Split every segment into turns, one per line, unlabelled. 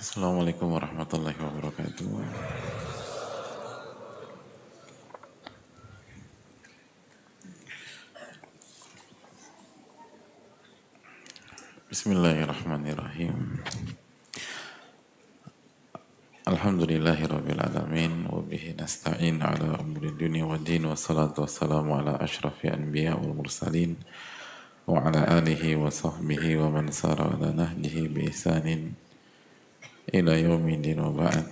Assalamualaikum warahmatullahi wabarakatuh. Bismillahirrahmanirrahim. Alhamdulillahirabbil alamin wa bihi nasta'in ala umuri dunya waddin wassalatu wassalamu ala asyrafil anbiya wal mursalin wa ala alihi wa sahbihi wa man sara ala nahjihi bi ihsanin ila yaumiddin wa ba'd.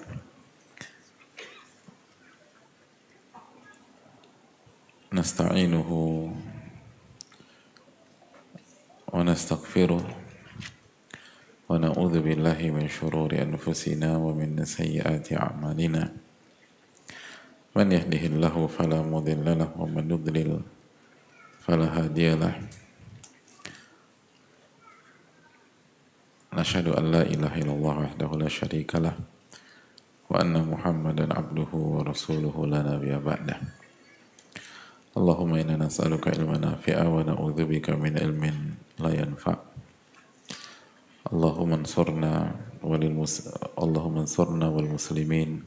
Nasta'inuhu wa nastaghfiruh wa na'udzu billahi min syururi anfusina wa min sayyiati a'malina. Man yahdihillahu fala mudilla lahu wa man yudlil fala hadiya lahu. Nashhadu an la ilaha illallah wahdahu la syarika lah wa anna Muhammadan abduhu wa rasuluhu la nabiyya ba'dah. Allahumma inna nas'aluka ilman nafi'a wa na'udzubika min ilmin la yanfa'. Allahumma ansurna wal muslimin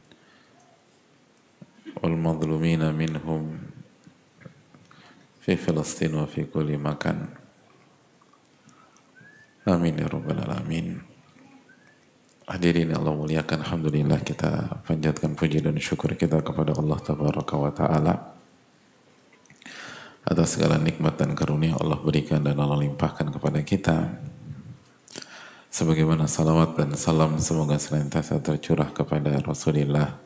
wal madhlumina minhum fi Filastin wa fi kulli makan. Amin ya rabbal alamin. Hadirin Allah muliakan, alhamdulillah kita panjatkan puji dan syukur kita kepada Allah tabaraka wa taala atas segala nikmat dan karunia Allah berikan dan Allah limpahkan kepada kita. Sebagaimana salawat dan salam semoga senantiasa tercurah kepada Rasulullah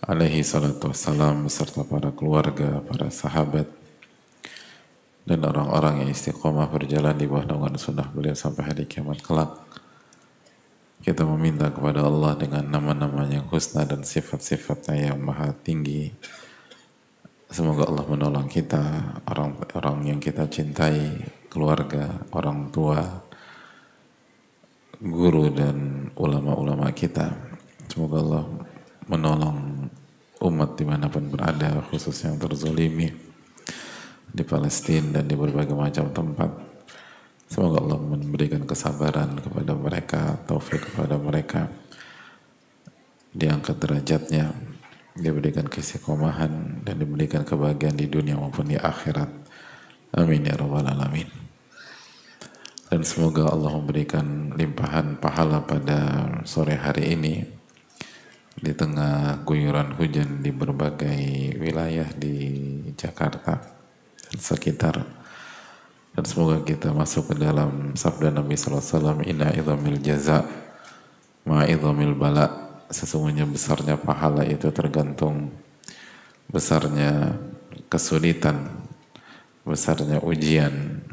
alaihi salatu wassalam beserta para keluarga, para sahabat dan orang-orang yang istiqomah berjalan di bawah naungan sunnah beliau sampai hari kiamat kelak. Kita meminta kepada Allah dengan nama-namanya yang husna dan sifat-sifatnya yang maha tinggi. Semoga Allah menolong kita, orang-orang yang kita cintai, keluarga, orang tua, guru dan ulama-ulama kita. Semoga Allah menolong umat dimanapun berada, khususnya yang terzolimi di Palestina dan di berbagai macam tempat. Semoga Allah memberikan kesabaran kepada mereka, taufik kepada mereka, diangkat derajatnya, diberikan keistiqomahan dan diberikan kebahagiaan di dunia maupun di akhirat. Amin ya rabbal alamin. Dan semoga Allah memberikan limpahan pahala pada sore hari ini di tengah guyuran hujan di berbagai wilayah di Jakarta dan sekitar. Dan semoga kita masuk ke dalam sabda Nabi SAW, inna idhamil jaza ma'idhamil bala. Sesungguhnya besarnya pahala itu tergantung besarnya kesulitan, besarnya ujian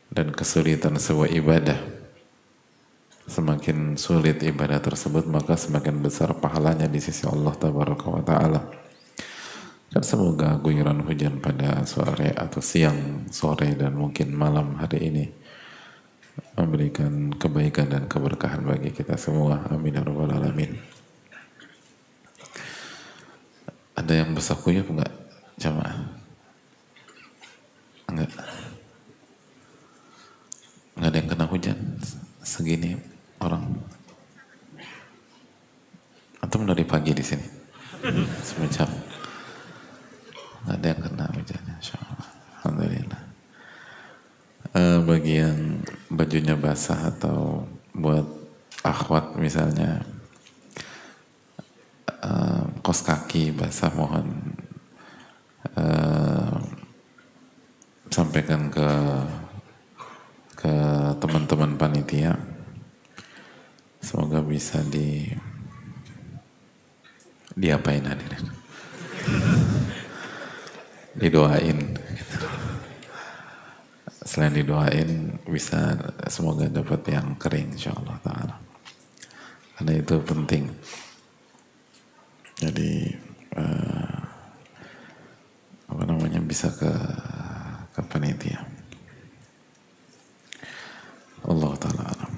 dan kesulitan sebuah ibadah. Semakin sulit ibadah tersebut, maka semakin besar pahalanya di sisi Allah tabaraka wa ta'ala. Dan semoga guyuran hujan pada sore atau siang, sore dan mungkin malam hari ini memberikan kebaikan dan keberkahan bagi kita semua. Amin ya rabbal alamin. Ada yang basah kuyup enggak jamaah? Enggak? Enggak ada yang kena hujan segini orang? Atau dari pagi di sini? Semacam enggak ada yang kena hujan, insyaallah. Alhamdulillah. Bagi yang bajunya basah atau buat akhwat misalnya kos kaki basah, mohon sampaikan ke teman-teman panitia, semoga bisa diapain hadirin, didoain. Selain didoain, bisa semoga dapat yang kering insyaallah ta'ala, karena itu penting. Jadi bisa ke panitia. Allah ta'ala alam.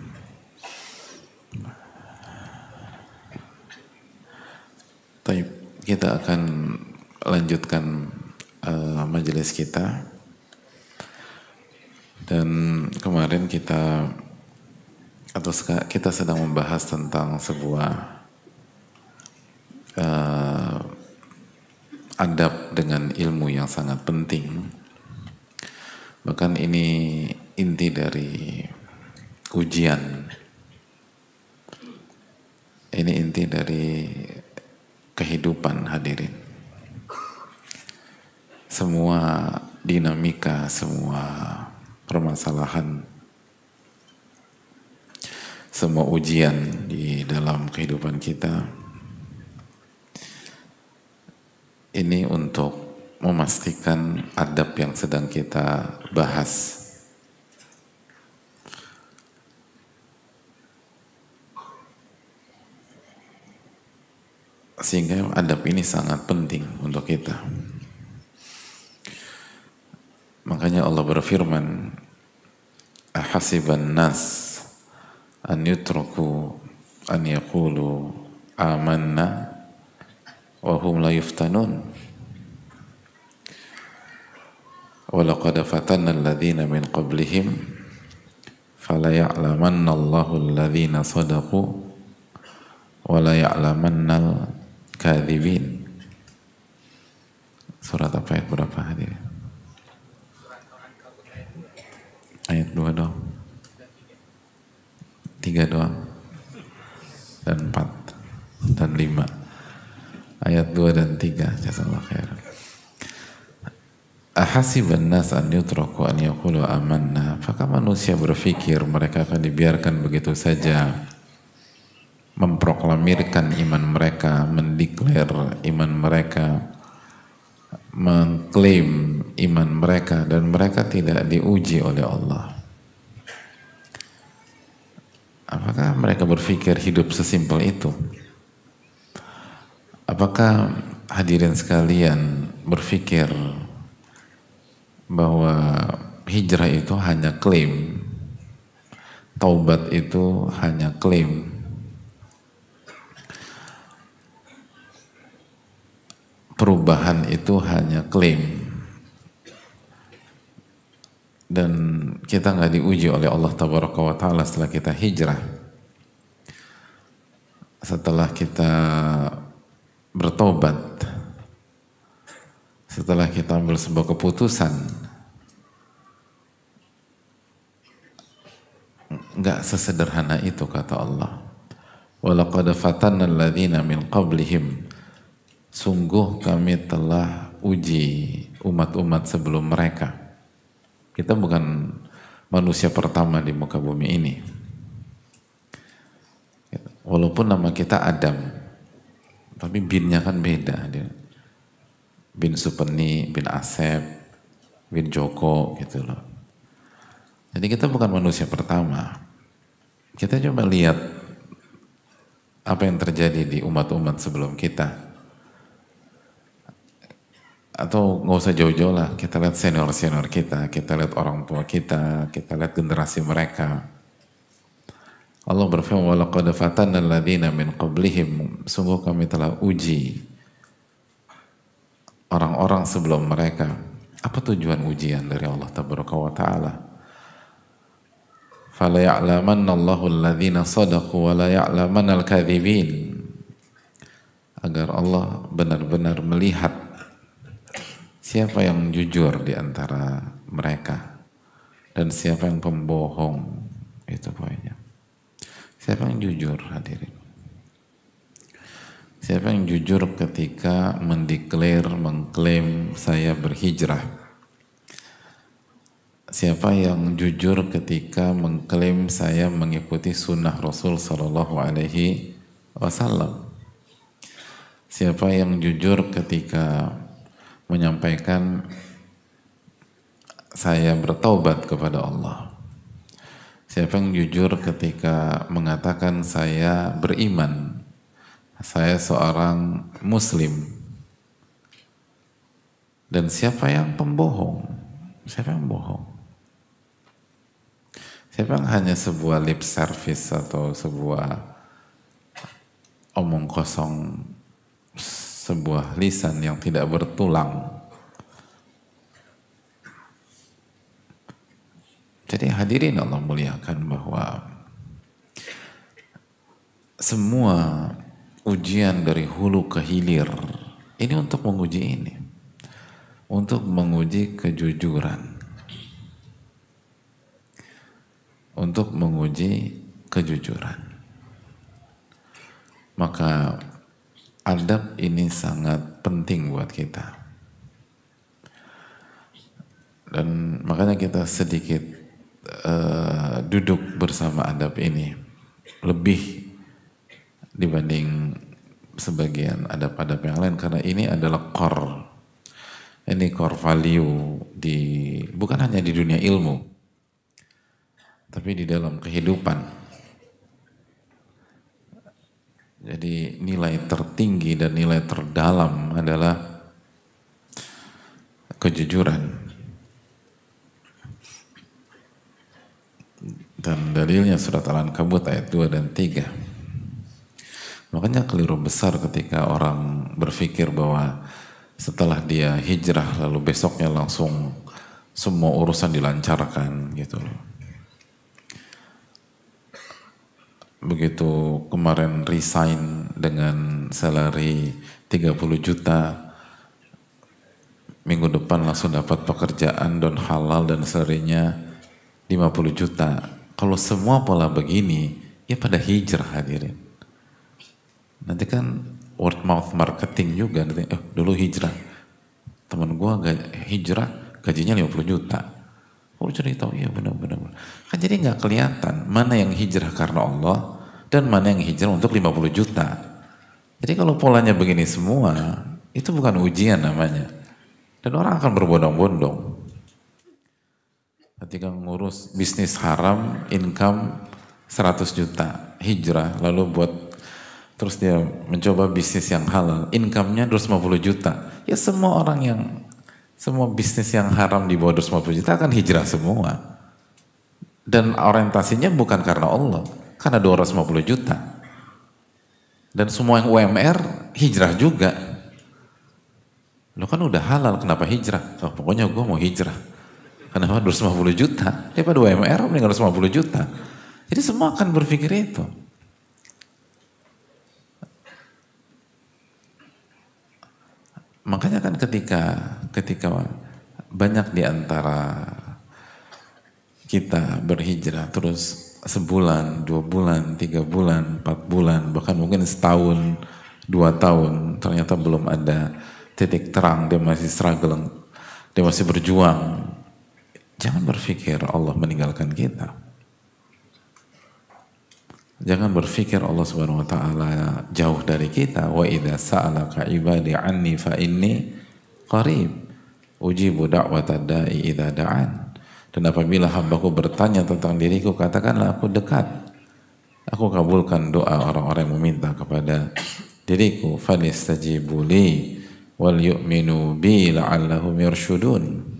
Taib, kita akan lanjutkan majelis kita. Dan kemarin kita atau kita sedang membahas tentang sebuah adab dengan ilmu yang sangat penting. Bahkan ini inti dari ujian. Ini inti dari kehidupan, hadirin. Semua dinamika, semua permasalahan, semua ujian di dalam kehidupan kita ini untuk memastikan adab yang sedang kita bahas sehingga adab ini sangat penting untuk kita. Makanya Allah berfirman, ahasiban nas an yutraku an yaqulu amanna wa hum la yuftanun wa laqad fatanna alladhina min qablihim fala ya'lamanna Allahu alladhina sadaqu wa la ya'lamanna al-kadhibin. Surat apa ayat berapa hadirin? Ayat 2 doang, 3 doang, dan 4 dan 5. Ayat 2 dan 3. Jazakallahu khairan. Ahasiban nas an yutraku an yaqulu amanna. Apakah manusia berpikir mereka akan dibiarkan begitu saja memproklamirkan iman mereka, mendeklar iman mereka, mengklaim iman mereka, dan mereka tidak diuji oleh Allah? Apakah mereka berpikir hidup sesimpel itu? Apakah hadirin sekalian berpikir bahwa hijrah itu hanya klaim, taubat itu hanya klaim, perubahan itu hanya klaim, dan kita nggak diuji oleh Allah Tabaraka wa Ta'ala setelah kita hijrah, setelah kita bertobat, setelah kita ambil sebuah keputusan? Nggak sesederhana itu, kata Allah. Walaqad fatanna alladhina min qablihim. Sungguh kami telah uji umat-umat sebelum mereka. Kita bukan manusia pertama di muka bumi ini. Walaupun nama kita Adam, tapi binnya kan beda. Bin Supeni, bin Asep, bin Joko gitu loh. Jadi kita bukan manusia pertama. Kita coba lihat apa yang terjadi di umat-umat sebelum kita. Atau nggak usah jauh-jauh lah, kita lihat senior-senior kita lihat orang tua kita lihat generasi mereka. Allah berfirman, walaqad fatanna alladhina min qablihim. Sungguh kami telah uji orang-orang sebelum mereka. Apa tujuan ujian dari Allah Tabaraka wa Ta'ala? Fala ya'lamanna Allahu alladhina sadaqu wa la ya'lamanna al-kadhibin. Agar Allah benar-benar melihat siapa yang jujur di antara mereka dan siapa yang pembohong. Itu poinnya. Siapa yang jujur, hadirin? Siapa yang jujur ketika mendeklar, mengklaim saya berhijrah? Siapa yang jujur ketika mengklaim saya mengikuti sunnah Rasul Sallallahu Alaihi Wasallam? Siapa yang jujur ketika menyampaikan saya bertaubat kepada Allah? Siapa yang jujur ketika mengatakan saya beriman, saya seorang muslim? Dan siapa yang pembohong? Siapa yang bohong? Siapa yang hanya sebuah lip service atau sebuah omong kosong, sebuah lisan yang tidak bertulang? Jadi hadirin Allah muliakan, bahwa semua ujian dari hulu ke hilir ini untuk menguji ini, untuk menguji kejujuran, untuk menguji kejujuran. Maka adab ini sangat penting buat kita. Dan makanya kita sedikit duduk bersama adab ini lebih dibanding sebagian adab-adab yang lain, karena ini adalah core, ini core value bukan hanya di dunia ilmu tapi di dalam kehidupan. Jadi nilai tertinggi dan nilai terdalam adalah kejujuran. Dan dalilnya surat Al-Ankabut ayat 2 dan 3. Makanya keliru besar ketika orang berpikir bahwa setelah dia hijrah lalu besoknya langsung semua urusan dilancarkan gitu loh. Begitu kemarin resign dengan salary 30 juta, minggu depan langsung dapat pekerjaan dan halal dan salary-nya 50 juta. Kalau semua pola begini, ya pada hijrah hadirin. Nanti kan word mouth marketing juga, nanti, dulu hijrah. Temen gua hijrah gajinya 50 juta. Oh jadi tahu, iya benar-benar. Kan jadi nggak kelihatan mana yang hijrah karena Allah dan mana yang hijrah untuk 50 juta. Jadi kalau polanya begini semua, itu bukan ujian namanya. Dan orang akan berbondong-bondong. Ketika ngurus bisnis haram, income 100 juta, hijrah, lalu terus dia mencoba bisnis yang halal, income-nya 250 juta. Ya semua bisnis yang haram di bawah 250 juta akan hijrah semua. Dan orientasinya bukan karena Allah, karena 250 juta. Dan semua yang UMR hijrah juga. Lo kan udah halal, kenapa hijrah? Oh, pokoknya gue mau hijrah. Kenapa 250 juta? Daripada UMR mendingan 250 juta. Jadi semua akan berpikir itu. Makanya kan ketika banyak di antara kita berhijrah terus sebulan, 2 bulan, 3 bulan, 4 bulan, bahkan mungkin setahun, 2 tahun, ternyata belum ada titik terang, dia masih struggling, dia masih berjuang. Jangan berpikir Allah meninggalkan kita. Jangan berpikir Allah Subhanahu wa taala jauh dari kita. Wa idza sa'alaka ibadi anni fa inni qarib. Ujibu da'watad da'i idza da'an. Dan apabila hambaku bertanya tentang diriku, katakanlah aku dekat. Aku kabulkan doa orang-orang yang meminta kepada diriku. Falistajibu li wal yu'minu bi la'allahum yarshudun.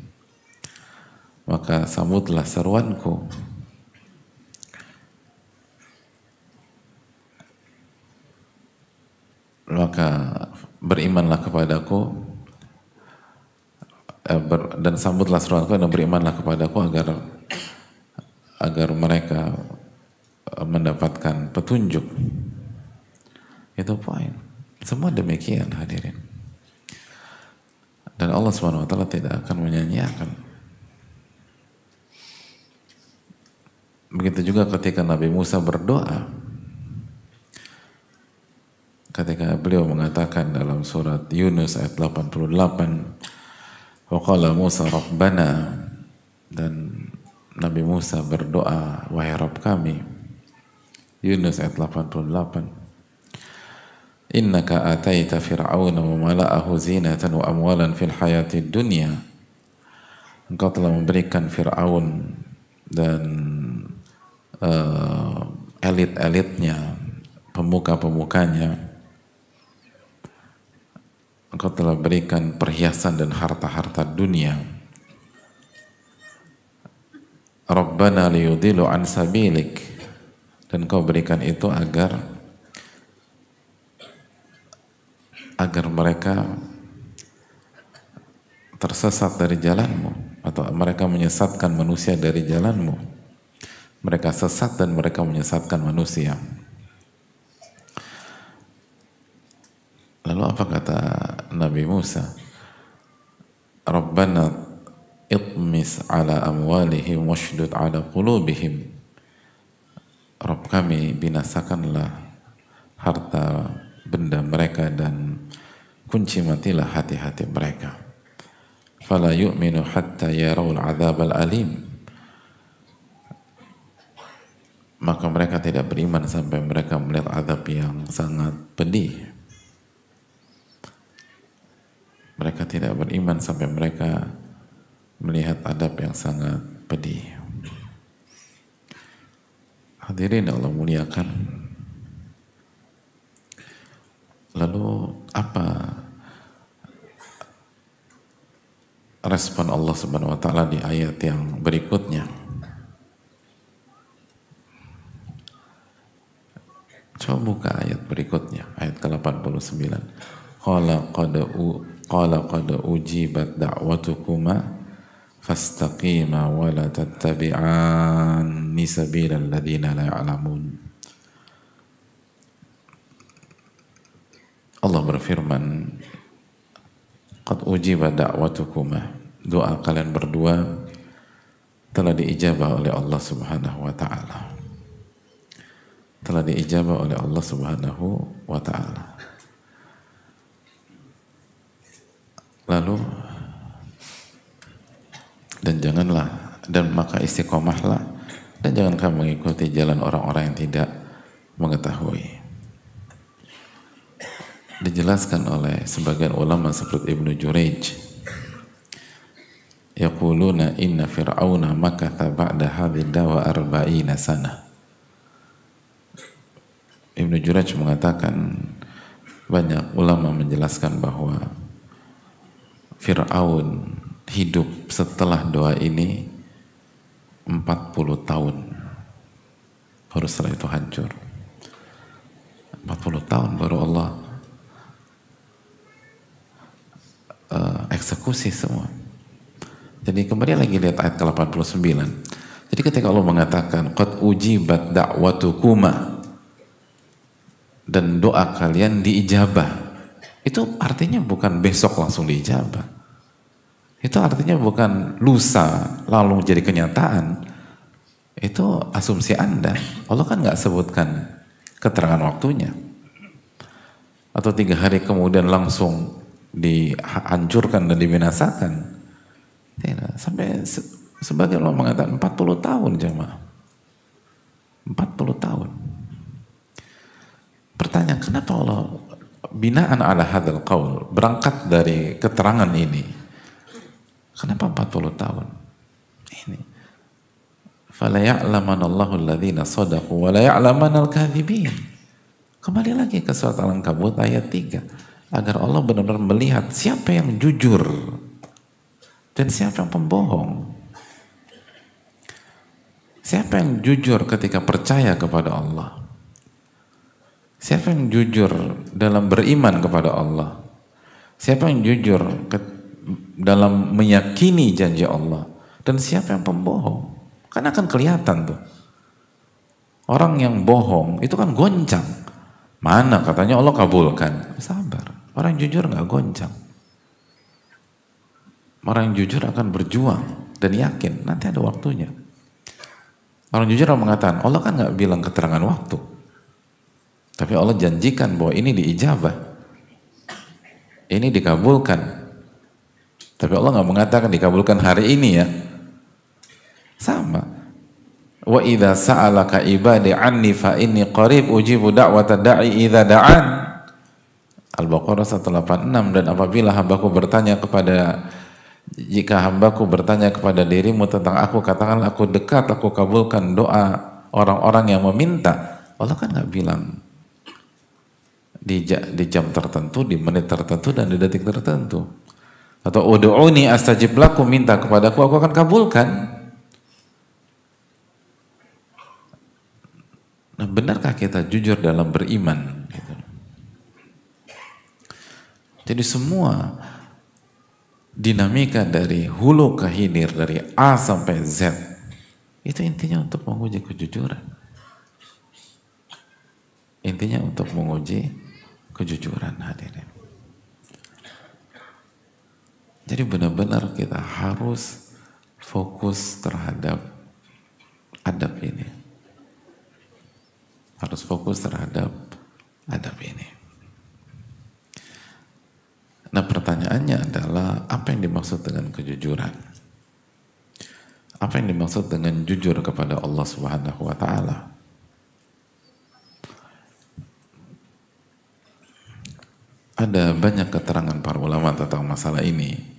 Maka sambutlah seruanku. Maka berimanlah kepadaku dan sambutlah seruanku dan berimanlah kepadaku agar mereka mendapatkan petunjuk. Itu poin. Semua demikian hadirin. Dan Allah SWT tidak akan menyanyiakan. Begitu juga ketika Nabi Musa berdoa, ketika beliau mengatakan dalam surat Yunus ayat 88, wa qala Musa Rabbana, dan Nabi Musa berdoa, wahai Rabb kami. Yunus ayat 88, innaka ataita fir'auna wa mala'ahu zinatan wa amwalan fil hayati dunya. Engkau telah memberikan Fir'aun dan elit-elitnya, pemuka-pemukanya, engkau telah berikan perhiasan dan harta-harta dunia. Rabbana liyudhilu an sabilik, dan kau berikan itu agar mereka tersesat dari jalanmu, atau mereka menyesatkan manusia dari jalanmu. Mereka sesat dan mereka menyesatkan manusia. Lalu apa kata Nabi Musa? Rabbana itmis ala amwalihim washdud ala qulubihim. Rabb kami, binasakanlah harta benda mereka dan kunci matilah hati-hati mereka. Fala yu'minu hatta yarawul adzabal alim. Maka mereka tidak beriman sampai mereka melihat azab yang sangat pedih. Mereka tidak beriman sampai mereka melihat adab yang sangat pedih. Hadirin Allah muliakan. Lalu apa respon Allah Subhanahu wa taala di ayat yang berikutnya? Coba buka ayat berikutnya, ayat ke-89. Qala qad ujibat da'watukuma fastaqima wa la tattabi'anni sabilal ladzina la ya'lamun. Allah berfirman, qad ujibat da'watukuma, doa kalian berdua telah diijabah oleh Allah Subhanahu wa taala. Telah diijabah oleh Allah Subhanahu wa taala. Lalu dan maka istiqomahlah dan jangan kamu mengikuti jalan orang-orang yang tidak mengetahui. Dijelaskan oleh sebagian ulama seperti Ibnu Jurayj, yaquluna inna fir'auna makatha ba'da hadhihi dawa 40 sanah. Ibnu Jurayj mengatakan, banyak ulama menjelaskan bahwa Fir'aun hidup setelah doa ini 40 tahun, baru setelah itu hancur. 40 tahun baru Allah eksekusi semua. Jadi kembali lagi lihat ayat ke-89. Jadi ketika Allah mengatakan qad ujibat da'watukuma, dan doa kalian diijabah, itu artinya bukan besok langsung diijabah. Itu artinya bukan lusa lalu jadi kenyataan. Itu asumsi Anda. Allah kan nggak sebutkan keterangan waktunya. Atau 3 hari kemudian langsung dihancurkan dan dibinasakan. Tidak. Sampai sebagian Allah mengatakan 40 tahun jemaah. 40 tahun. Pertanyaan, kenapa Allah binaan ala hadzal qaul, berangkat dari keterangan ini, kenapa 40 tahun? Ini fala ya'lamanallahu alladhina sadaqu wa la ya'lamanal kadhibin. Kembali lagi ke surat Al-Ankabut ayat 3, agar Allah benar-benar melihat siapa yang jujur dan siapa yang pembohong. Siapa yang jujur ketika percaya kepada Allah? Siapa yang jujur dalam beriman kepada Allah? Siapa yang jujur dalam meyakini janji Allah? Dan siapa yang pembohong? Karena akan kelihatan tuh. Orang yang bohong itu kan goncang. Mana katanya Allah kabulkan? Sabar. Orang yang jujur nggak goncang. Orang yang jujur akan berjuang dan yakin nanti ada waktunya. Orang jujur mengatakan Allah kan nggak bilang keterangan waktu. Tapi Allah janjikan bahwa ini diijabah, ini dikabulkan. Tapi Allah nggak mengatakan dikabulkan hari ini ya. Sama. Wa idza sa'alaka ibadi anni fa inni qarib ujibu da'wata da'i idza da'an. Al-Baqarah 186. Dan apabila hambaku bertanya jika hambaku bertanya kepada dirimu tentang aku, katakanlah aku dekat, aku kabulkan doa orang-orang yang meminta. Allah kan nggak bilang di jam tertentu, di menit tertentu, dan di detik tertentu. Atau ud'uni astajib lakum, minta kepadaku, aku akan kabulkan. Nah, benarkah kita jujur dalam beriman? Gitu. Jadi semua dinamika dari hulu ke hilir, dari A sampai Z, itu intinya untuk menguji kejujuran. Intinya untuk menguji kejujuran, hadirin. Jadi benar-benar kita harus fokus terhadap adab ini. Harus fokus terhadap adab ini. Nah, pertanyaannya adalah apa yang dimaksud dengan kejujuran? Apa yang dimaksud dengan jujur kepada Allah Subhanahu wa taala? Ada banyak keterangan para ulama tentang masalah ini.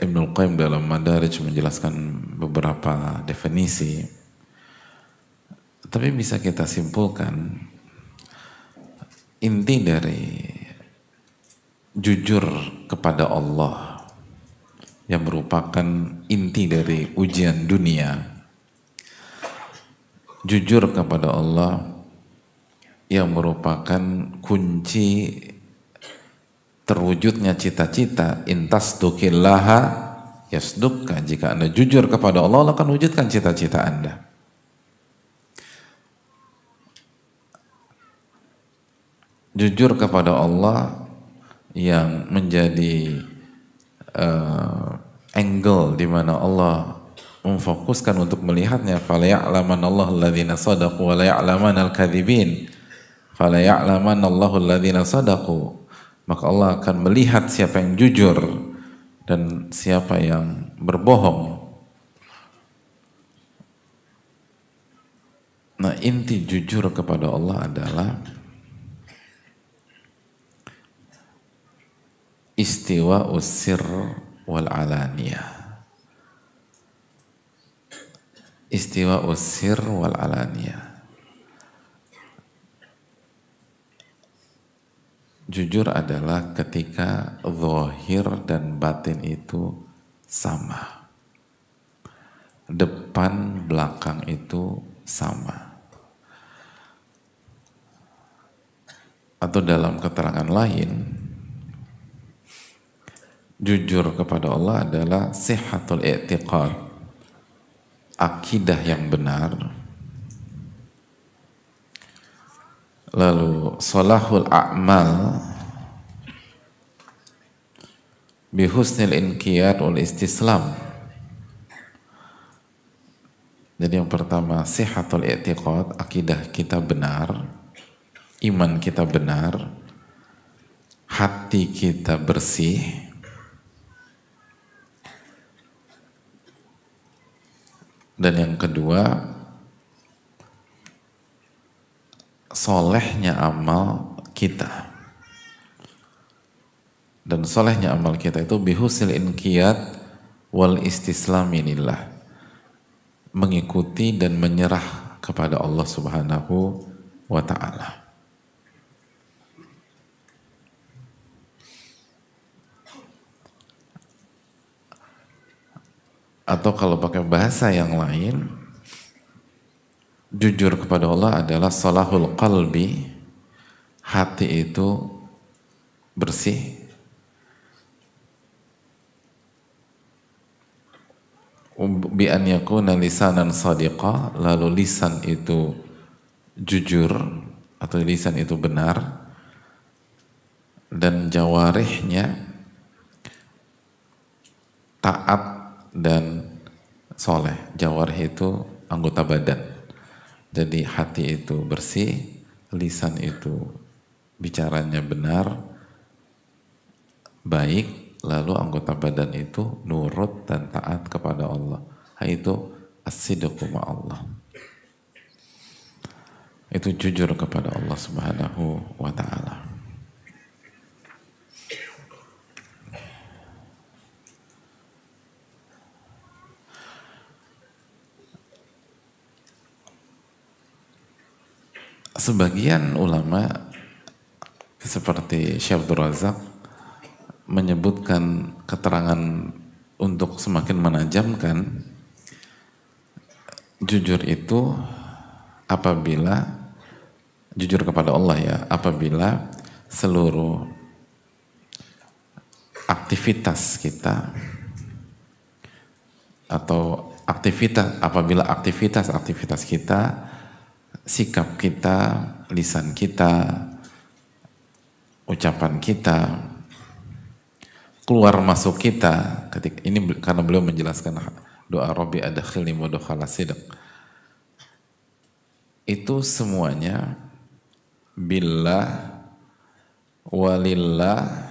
Ibnul Qayyim dalam Madarij menjelaskan beberapa definisi. Tapi bisa kita simpulkan inti dari jujur kepada Allah yang merupakan inti dari ujian dunia, jujur kepada Allah yang merupakan kunci terwujudnya cita-cita. Intasduqillaha yasdukka. Jika Anda jujur kepada Allah, Allah akan wujudkan cita-cita Anda. Jujur kepada Allah yang menjadi angle di mana Allah memfokuskan untuk melihatnya. Fala ya'lamanna Allahu alladhina shadaqu wa la ya'lamanna al-kadzibin. Fala ya'lamanna Allahu alladhina shadaqu. Maka Allah akan melihat siapa yang jujur dan siapa yang berbohong. Nah, inti jujur kepada Allah adalah istiwa usir wal alaniyah. Istiwa usir wal alaniyah. Jujur adalah ketika zahir dan batin itu sama. Depan belakang itu sama. Atau dalam keterangan lain, jujur kepada Allah adalah sihhatul i'tiqad, akidah yang benar. Lalu salahul a'mal bihusnil inqiyad wal istislam. Jadi yang pertama sihhatul i'tiqad, akidah kita benar, iman kita benar, hati kita bersih. Dan yang kedua, solehnya amal kita. Dan solehnya amal kita itu bihusil inqiyad wal istislami lillah. Mengikuti dan menyerah kepada Allah Subhanahu wa ta'ala. Atau kalau pakai bahasa yang lain, jujur kepada Allah adalah salahul qalbi, hati itu bersih, bi an yakuna lisanan sadiqa, lalu lisan itu jujur atau lisan itu benar, dan jawarihnya taat dan soleh. Jawarih itu anggota badan. Jadi hati itu bersih, lisan itu bicaranya benar, baik, lalu anggota badan itu nurut dan taat kepada Allah. Itu as-sidqu ma'allah. Itu jujur kepada Allah Subhanahu wa ta'ala. Sebagian ulama seperti Syekh Abdul Razak menyebutkan keterangan untuk semakin menajamkan jujur itu apabila jujur kepada Allah ya, apabila seluruh aktivitas kita atau apabila aktivitas kita, sikap kita, lisan kita, ucapan kita keluar masuk kita ketika ini, karena beliau menjelaskan doa Rabbi adkhilni mudkhala sidq, itu semuanya billah walillah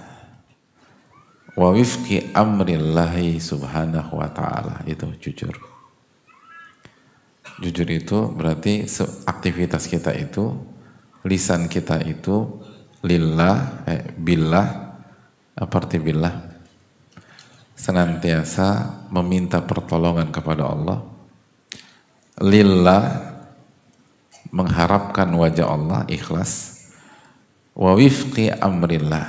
wa wifqi amrillahi subhanahu wa ta'ala. Itu jujur. Jujur itu berarti aktivitas kita itu, lisan kita itu lillah, billah, apa arti billah? Senantiasa meminta pertolongan kepada Allah. Lillah, mengharapkan wajah Allah, ikhlas. Wa wifqi amrillah,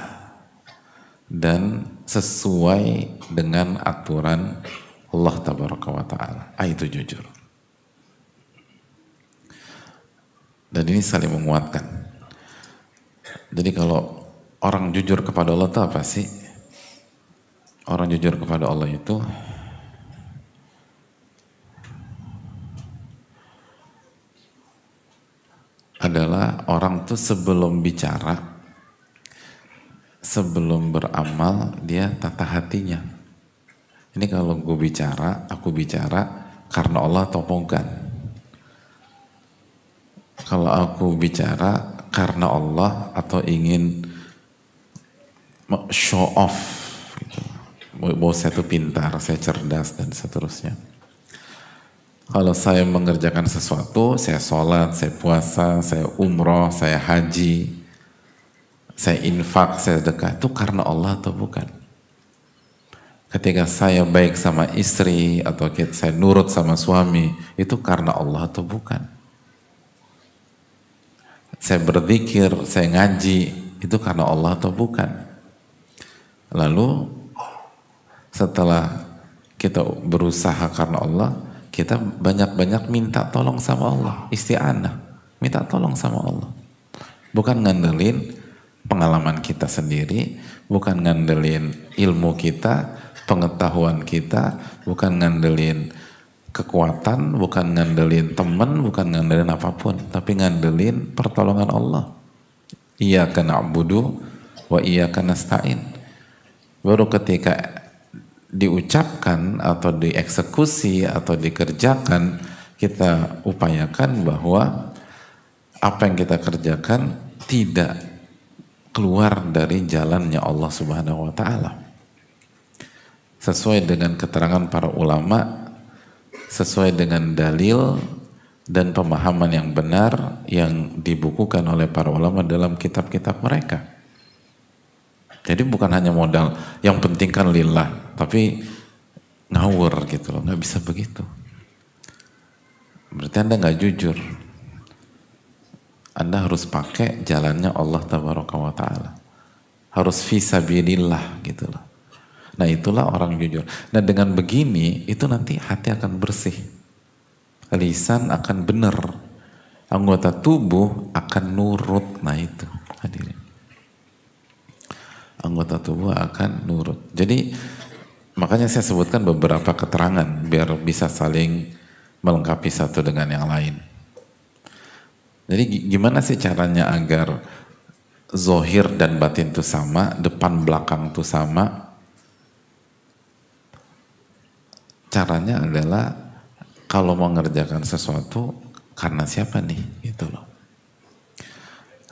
dan sesuai dengan aturan Allah tabaraka wa ta'ala. Itu jujur. Dan ini saling menguatkan. Jadi kalau orang jujur kepada Allah itu apa sih? Orang jujur kepada Allah itu adalah orang tuh sebelum bicara, sebelum beramal, dia tata hatinya. Ini kalau gue bicara, aku bicara karena Allah atau bukan? Kalau aku bicara karena Allah atau ingin show off gitu, bahwa saya itu pintar, saya cerdas, dan seterusnya. Kalau saya mengerjakan sesuatu, saya sholat, saya puasa, saya umroh, saya haji, saya infak, saya sedekah, itu karena Allah atau bukan? Ketika saya baik sama istri atau saya nurut sama suami, itu karena Allah atau bukan? Saya berzikir, saya ngaji, itu karena Allah atau bukan? Lalu setelah kita berusaha karena Allah, kita banyak-banyak minta tolong sama Allah, isti'anah, minta tolong sama Allah. Bukan ngandelin pengalaman kita sendiri, bukan ngandelin ilmu kita, pengetahuan kita, bukan ngandelin kekuatan, bukan ngandelin teman, bukan ngandelin apapun, tapi ngandelin pertolongan Allah. Iyyaka na'budu wa iyyaka nasta'in. Baru ketika diucapkan atau dieksekusi atau dikerjakan, kita upayakan bahwa apa yang kita kerjakan tidak keluar dari jalannya Allah Subhanahu wa ta'ala. Sesuai dengan keterangan para ulama, sesuai dengan dalil dan pemahaman yang benar yang dibukukan oleh para ulama dalam kitab-kitab mereka. Jadi bukan hanya modal yang penting kan lillah, tapi ngawur gitu loh, nggak bisa begitu. Berarti Anda nggak jujur. Anda harus pakai jalannya Allah Tabaraka wa Ta'ala. Harus fisabilillah gitu loh. Nah itulah orang jujur. Nah dengan begini itu nanti hati akan bersih, lisan akan benar, anggota tubuh akan nurut. Nah itu hadirin, anggota tubuh akan nurut. Jadi makanya saya sebutkan beberapa keterangan biar bisa saling melengkapi satu dengan yang lain. Jadi gimana sih caranya agar zohir dan batin itu sama, depan belakang itu sama? Caranya adalah kalau mau mengerjakan sesuatu karena siapa nih, gitu loh.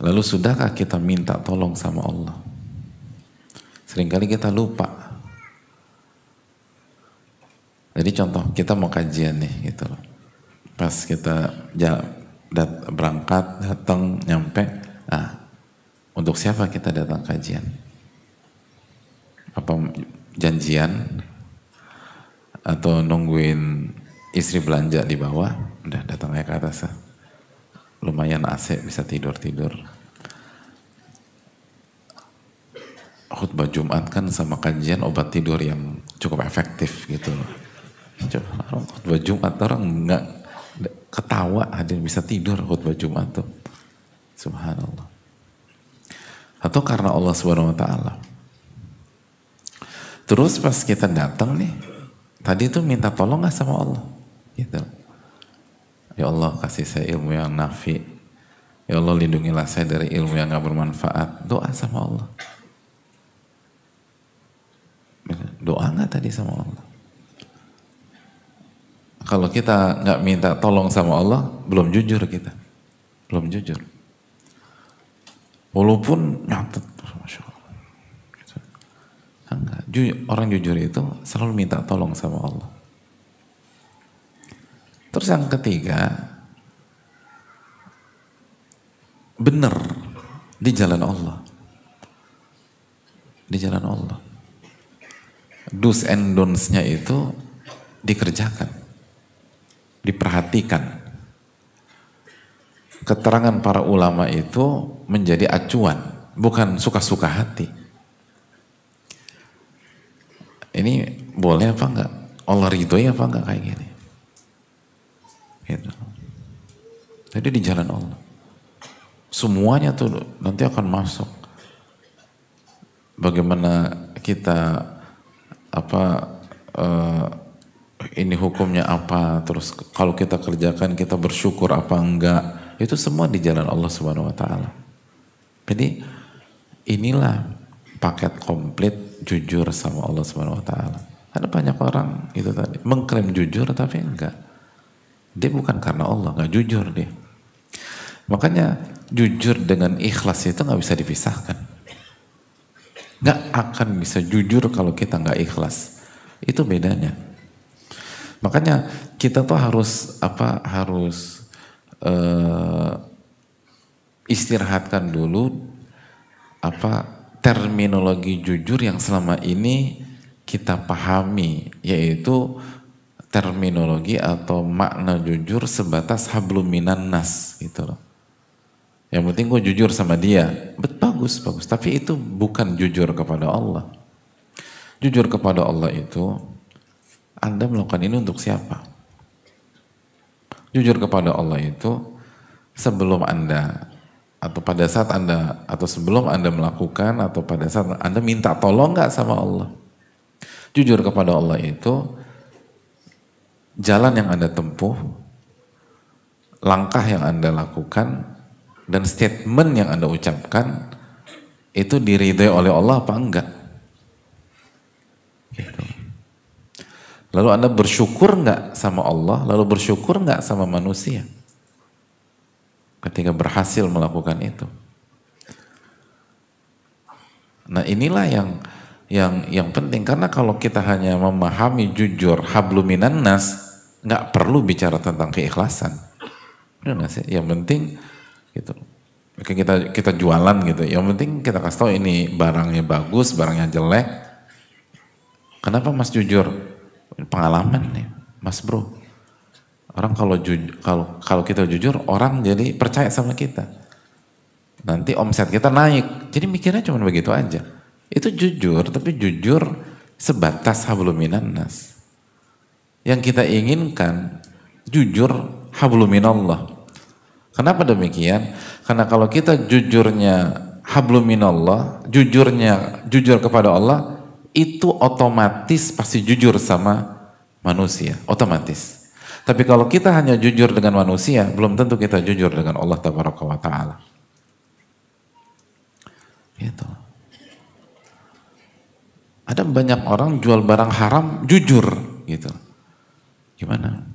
Lalu sudahkah kita minta tolong sama Allah? Seringkali kita lupa. Jadi contoh kita mau kajian nih, gitu loh. Pas kita berangkat, datang, nyampe, untuk siapa kita datang kajian? Apa janjian? Atau nungguin istri belanja di bawah, udah datang aja ke atas, lumayan AC bisa tidur-tidur. Khutbah Jumat kan sama kajian obat tidur yang cukup efektif gitu loh. Khutbah Jumat orang nggak ketawa, ada yang bisa tidur khutbah Jumat tuh, subhanallah. Atau karena Allah Subhanahu wa Ta'ala. Terus pas kita datang nih, tadi tuh minta tolong gak sama Allah? Gitu. Ya Allah kasih saya ilmu yang nafi. Ya Allah lindungilah saya dari ilmu yang gak bermanfaat. Doa sama Allah. sama Allah. Kalau kita nggak minta tolong sama Allah, belum jujur kita. Belum jujur. Walaupun nyatet, Masya Allah. Enggak. Orang jujur itu selalu minta tolong sama Allah. Terus yang ketiga, benar di jalan Allah. Di jalan Allah. Do's and don'ts-nya itu dikerjakan, diperhatikan. Keterangan para ulama itu menjadi acuan, bukan suka-suka hati. Ini boleh apa enggak? Allah ridhoi apa enggak kayak gini? Gitu. Jadi di jalan Allah. Semuanya tuh nanti akan masuk. Bagaimana kita ini hukumnya apa, terus kalau kita kerjakan kita bersyukur apa enggak, itu semua di jalan Allah Subhanahu wa taala. Jadi inilah paket komplit jujur sama Allah Subhanahu wa taala. Ada banyak orang itu tadi mengklaim jujur tapi enggak. Dia bukan karena Allah, enggak jujur dia. Makanya jujur dengan ikhlas itu enggak bisa dipisahkan. Enggak akan bisa jujur kalau kita enggak ikhlas. Itu bedanya. Makanya kita tuh harus istirahatkan dulu terminologi jujur yang selama ini kita pahami, yaitu terminologi atau makna jujur sebatas hablum minan nas gitu loh. Yang penting gue jujur sama dia, bagus, tapi itu bukan jujur kepada Allah. Jujur kepada Allah itu Anda melakukan ini untuk siapa? Jujur kepada Allah itu sebelum Anda atau pada saat Anda atau sebelum Anda melakukan atau pada saat Anda minta tolong nggak sama Allah. Jujur kepada Allah itu jalan yang Anda tempuh, langkah yang Anda lakukan, dan statement yang Anda ucapkan itu diridhai oleh Allah apa enggak? Gitu. Lalu Anda bersyukur nggak sama Allah, lalu bersyukur nggak sama manusia ketika berhasil melakukan itu. Nah inilah yang penting, karena kalau kita hanya memahami jujur hablum minan nas, nggak perlu bicara tentang keikhlasan. Benar sih? Yang penting gitu. Kita jualan gitu. Yang penting kita kasih tahu ini barangnya bagus, barangnya jelek. Kenapa Mas jujur? Pengalaman nih, Mas Bro. Orang kalau kita jujur, orang jadi percaya sama kita. Nanti omset kita naik. Jadi mikirnya cuma begitu aja. Itu jujur, tapi jujur sebatas hablum minan nas. Yang kita inginkan jujur hablum minallah. Kenapa demikian? Karena kalau kita jujurnya hablum minallah, jujur kepada Allah, itu otomatis pasti jujur sama manusia, otomatis. Tapi kalau kita hanya jujur dengan manusia, belum tentu kita jujur dengan Allah Tabaraka wa Ta'ala. Gitu. Ada banyak orang jual barang haram jujur gitu. Gimana?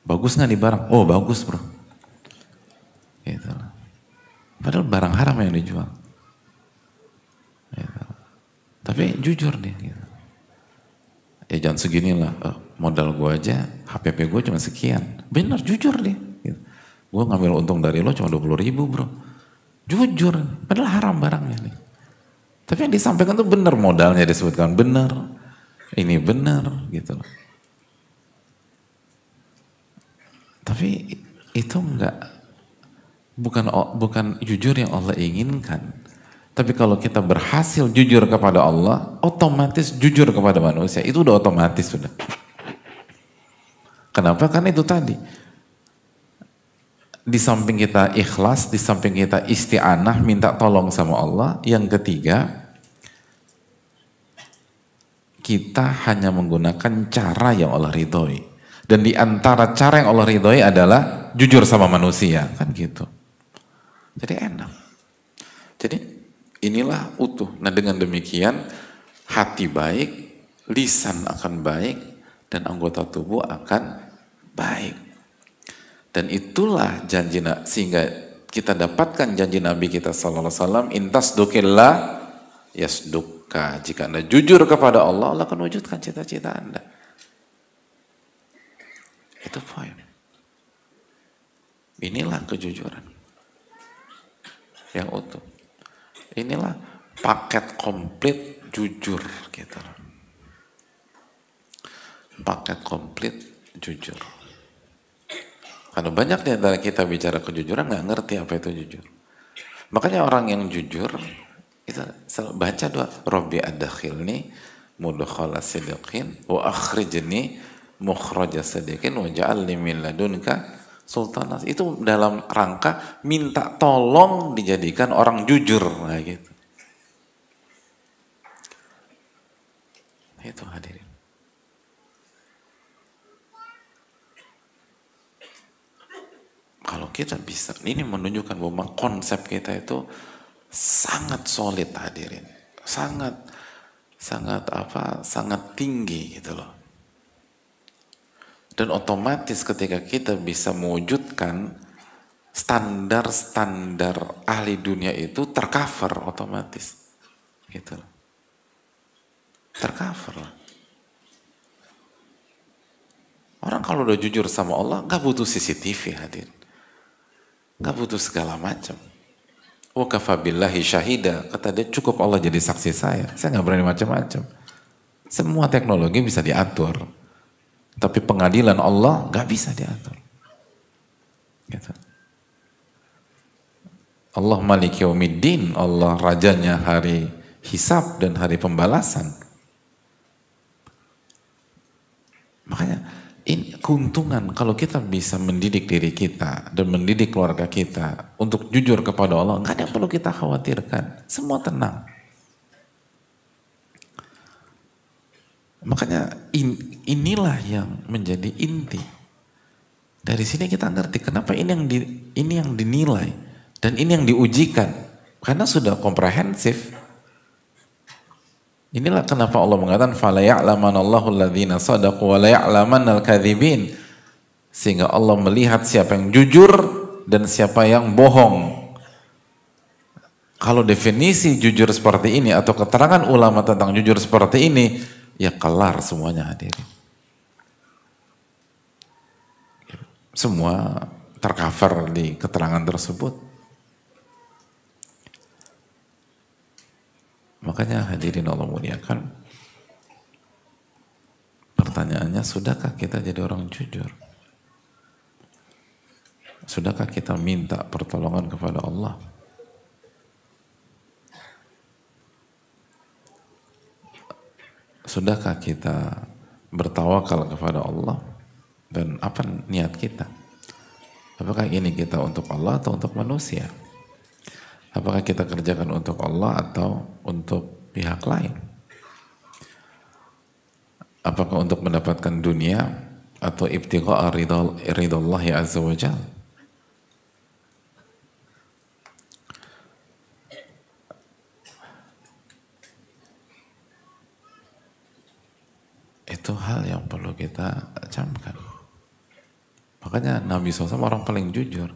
Bagus nggak nih barang? Oh bagus bro. Gitu. Padahal barang haram yang dijual. Gitu. Tapi jujur nih. Gitu. Ya jangan segini lah. Modal gue aja, HPP gue cuma sekian. Benar, jujur deh. Gitu. Gue ngambil untung dari lo cuma 20.000 bro. Jujur. Padahal haram barangnya nih. Tapi yang disampaikan tuh benar, modalnya disebutkan benar. Ini benar gitu loh. Tapi itu bukan jujur yang Allah inginkan. Tapi kalau kita berhasil jujur kepada Allah, otomatis jujur kepada manusia. Itu udah otomatis sudah. Kenapa? Karena itu tadi. Di samping kita ikhlas, di samping kita isti'anah, minta tolong sama Allah. Yang ketiga, kita hanya menggunakan cara yang Allah ridhoi. Dan di antara cara yang Allah ridhoi adalah jujur sama manusia. Kan gitu. Jadi enak. Jadi inilah utuh. Nah dengan demikian hati baik, lisan akan baik, dan anggota tubuh akan baik. Dan itulah janji, sehingga kita dapatkan janji Nabi kita sallallahu alaihi wasallam, intas dukillah yasdukka. Jika Anda jujur kepada Allah, Allah akan wujudkan cita-cita Anda. Itu poin. Inilah kejujuran yang utuh. Inilah paket komplit jujur gitu. Paket komplit jujur. Karena banyak di antara kita bicara kejujuran nggak ngerti apa itu jujur. Makanya orang yang jujur kita baca doa Rabbi adkhilni mudkhala sidqin wa akhrijni mukhraja sidqin wa ja'alni min ladunka sultanas. Itu dalam rangka minta tolong dijadikan orang jujur, nah gitu. Itu hadirin. Kalau kita bisa, ini menunjukkan bahwa konsep kita itu sangat solid hadirin, sangat tinggi gitu loh. Dan otomatis ketika kita bisa mewujudkan standar-standar ahli dunia itu tercover otomatis, gitu loh. Tercover lah. Orang kalau udah jujur sama Allah nggak butuh CCTV hadirin. Nggak butuh segala macam. Wa kafa billahi syahida, kata dia cukup Allah jadi saksi saya nggak berani macam-macam. Semua teknologi bisa diatur, tapi pengadilan Allah nggak bisa diatur. Gitu. Allah Malik Yaumiddin, Allah rajanya hari hisab dan hari pembalasan. Makanya ini keuntungan kalau kita bisa mendidik diri kita dan mendidik keluarga kita untuk jujur kepada Allah, nggak ada yang perlu kita khawatirkan, semua tenang. Makanya inilah yang menjadi inti. Dari sini kita ngerti kenapa ini yang dinilai dan ini yang diujikan, karena sudah komprehensif. Inilah kenapa Allah mengatakan fala ya'lamanallahu alladhina shadaqu wa la ya'lamannal kadzibin. Sehingga Allah melihat siapa yang jujur dan siapa yang bohong. Kalau definisi jujur seperti ini atau keterangan ulama tentang jujur seperti ini, ya kelar semuanya hadirin. Semua tercover di keterangan tersebut. Makanya hadirin Allah muliakan, pertanyaannya, sudahkah kita jadi orang jujur? Sudahkah kita minta pertolongan kepada Allah? Sudahkah kita bertawakal kepada Allah? Dan apa niat kita? Apakah ini kita untuk Allah atau untuk manusia? Apakah kita kerjakan untuk Allah atau untuk pihak lain? Apakah untuk mendapatkan dunia atau ibtigha'a ridallahi azza wa jalla? Itu hal yang perlu kita camkan. Makanya Nabi SAW orang paling jujur.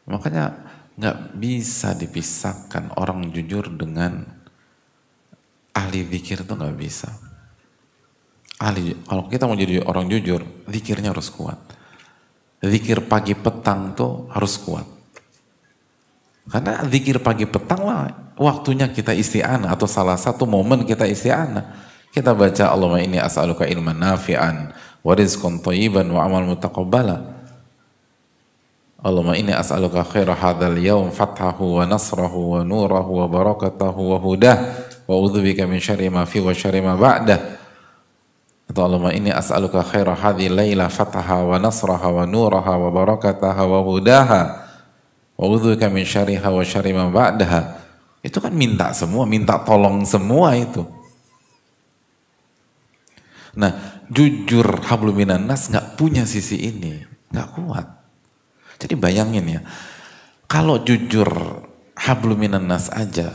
Makanya nggak bisa dipisahkan orang jujur dengan ahli zikir, itu nggak bisa. Kalau kita mau jadi orang jujur, zikirnya harus kuat. Zikir pagi petang tuh harus kuat. Karena zikir pagi petang lah waktunya kita isti'anah, atau salah satu momen kita isti'anah. Kita baca Allahumma inni as'aluka ilman nafi'an wa rizqan thayyiban wa amal mutaqabbala. Allahumma inni as'aluka khaira hadzal yaum fathahu wa nasrahu wa nurahu wa barakatahu wa hudah wa a'udzubika min syarri ma fi wa syarri ma ba'dah. Atau Allahumma inni as'aluka khaira hadhil laila fathaha wa nasraha wa nuraha wa barakataha wa hudaha wa a'udzubika min syarriha wa syarri ma ba'daha. Itu kan minta semua, minta tolong semua itu. Nah, jujur hablum minan nas nggak punya sisi ini, nggak kuat. Jadi bayangin ya, kalau jujur hablum minan nas aja,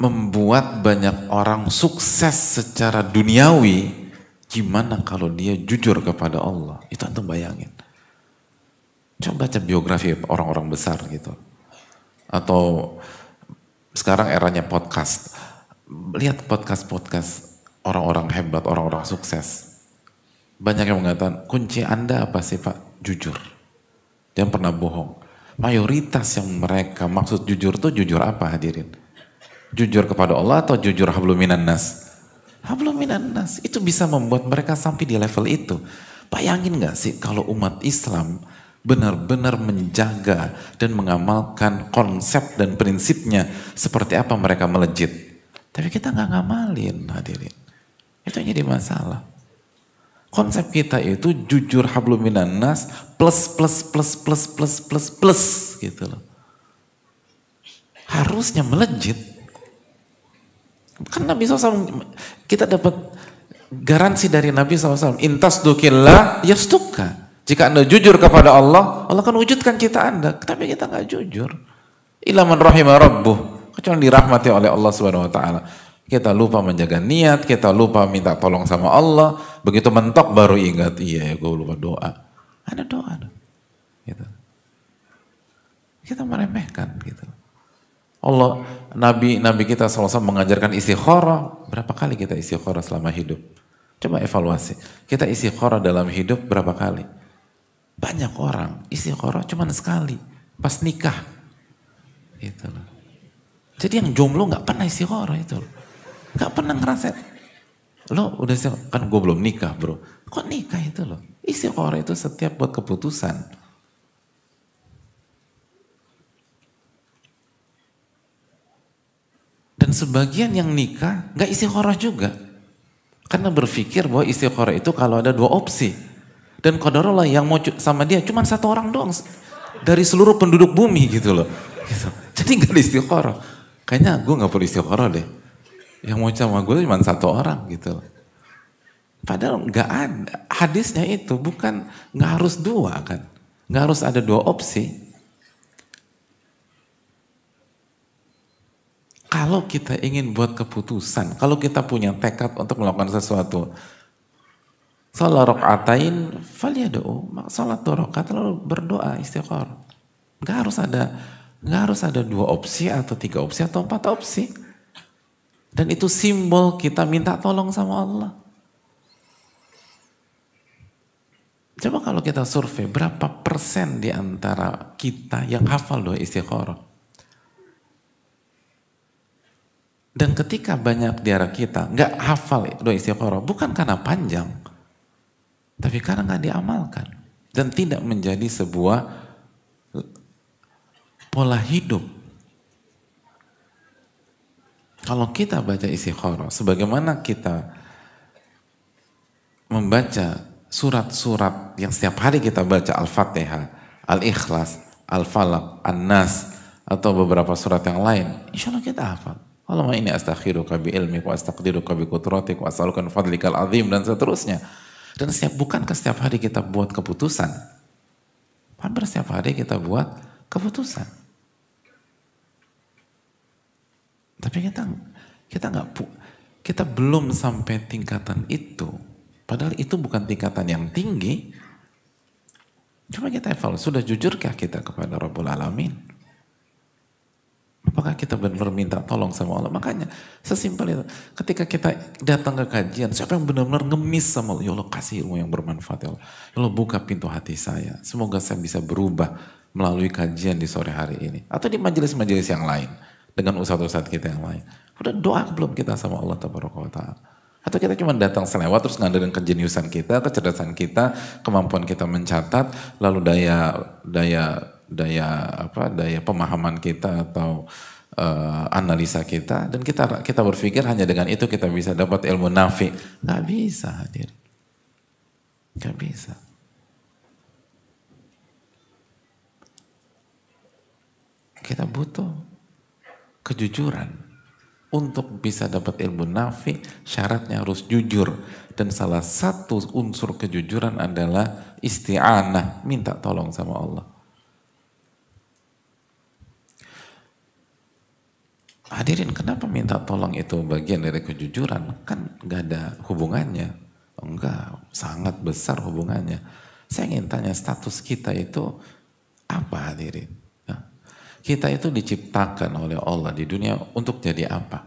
membuat banyak orang sukses secara duniawi, gimana kalau dia jujur kepada Allah? Itu antum bayangin. Coba baca biografi orang-orang besar gitu. Atau sekarang eranya podcast. Lihat podcast-podcast orang-orang hebat, orang-orang sukses. Banyak yang mengatakan, kunci Anda apa sih Pak? Jujur. Jangan pernah bohong. Mayoritas yang mereka maksud jujur tuh jujur apa hadirin? Jujur kepada Allah atau jujur hablum minan nas? Hablum minan nas. Itu bisa membuat mereka sampai di level itu. Bayangin gak sih kalau umat Islam benar-benar menjaga dan mengamalkan konsep dan prinsipnya seperti apa mereka melejit. Tapi kita nggak ngamalin hadirin. Itu yang jadi masalah. Konsep kita itu jujur hablum minan nas plus gitu loh. Harusnya melejit. Kan Nabi SAW, kita dapat garansi dari Nabi SAW. Intas dukillah yastuka. Jika Anda jujur kepada Allah, Allah akan wujudkan cita Anda. Tapi kita nggak jujur. Illa man rahimah rabbuh. Kecuali dirahmati oleh Allah Subhanahu Wa Taala. Kita lupa menjaga niat, kita lupa minta tolong sama Allah. Begitu mentok baru ingat, iya ya gue lupa doa. Ada doa. Gitu. Kita meremehkan gitu. Allah, Nabi kita SAW mengajarkan istikharah. Berapa kali kita istikharah selama hidup? Coba evaluasi. Kita istikharah dalam hidup berapa kali? Banyak orang istikharah cuma sekali. Pas nikah. Gitu loh. Jadi yang jomblo gak pernah istikharah itu loh. Gak pernah ngerasain. Lo udah kan gue belum nikah bro. Kok nikah itu loh? Istikharah itu setiap buat keputusan. Dan sebagian yang nikah gak istikharah juga. Karena berpikir bahwa istikharah itu kalau ada dua opsi. Dan qadarullah yang mau sama dia cuma satu orang doang. Dari seluruh penduduk bumi gitu loh. Gitu. Jadi gak ada istikharah. Kayaknya gue gak perlu istikharah deh. Yang mau sama gue cuma satu orang gitu loh. Padahal gak ada. Hadisnya itu bukan gak harus dua kan. Gak harus ada dua opsi. Kalau kita ingin buat keputusan, kalau kita punya tekad untuk melakukan sesuatu, salat rakaatain falyad'u, salat 2 rakaat lalu berdoa istikharah. Enggak harus ada 2 opsi atau 3 opsi atau 4 opsi. Dan itu simbol kita minta tolong sama Allah. Coba kalau kita survei berapa persen di antara kita yang hafal doa istikharah? Dan ketika banyak di arah kita nggak hafal doa istikharah, bukan karena panjang, tapi karena nggak diamalkan dan tidak menjadi sebuah pola hidup. Kalau kita baca istikharah, sebagaimana kita membaca surat-surat yang setiap hari kita baca Al-Fatihah, Al-Ikhlas, Al-Falaq, An-Nas, atau beberapa surat yang lain, insya Allah kita hafal. Allahumma inni astakhiruka bi ilmik wa astaqdiruka bi qudratik wa as'aluka min fadlikal azim dan seterusnya. Dan bukankah setiap hari kita buat keputusan? Hampir setiap hari kita buat keputusan. Tapi kita belum sampai tingkatan itu. Padahal itu bukan tingkatan yang tinggi. Coba kita evaluasi, sudah jujurkah kita kepada Rabbul Alamin? Apakah kita benar-benar minta tolong sama Allah? Makanya sesimpel itu. Ketika kita datang ke kajian, siapa yang benar-benar ngemis sama Allah? Ya Allah kasih ilmu yang bermanfaat ya Allah. Ya Allah buka pintu hati saya. Semoga saya bisa berubah melalui kajian di sore hari ini. Atau di majelis-majelis yang lain. Dengan ustadz-ustadz kita yang lain. Udah doa belum kita sama Allah Tabaraka wa Ta'ala? Atau kita cuma datang selewat terus ngandelin kejeniusan kita, kecerdasan kita, kemampuan kita mencatat, lalu daya pemahaman kita atau analisa kita, dan kita berpikir hanya dengan itu kita bisa dapat ilmu nafi. Nggak bisa hadir, nggak bisa. Kita butuh kejujuran. Untuk bisa dapat ilmu nafi, syaratnya harus jujur. Dan salah satu unsur kejujuran adalah isti'anah, minta tolong sama Allah. Hadirin, kenapa minta tolong itu bagian dari kejujuran? Kan nggak ada hubungannya. Enggak, sangat besar hubungannya. Saya ingin tanya, status kita itu apa, hadirin? Ya. Kita itu diciptakan oleh Allah di dunia untuk jadi apa?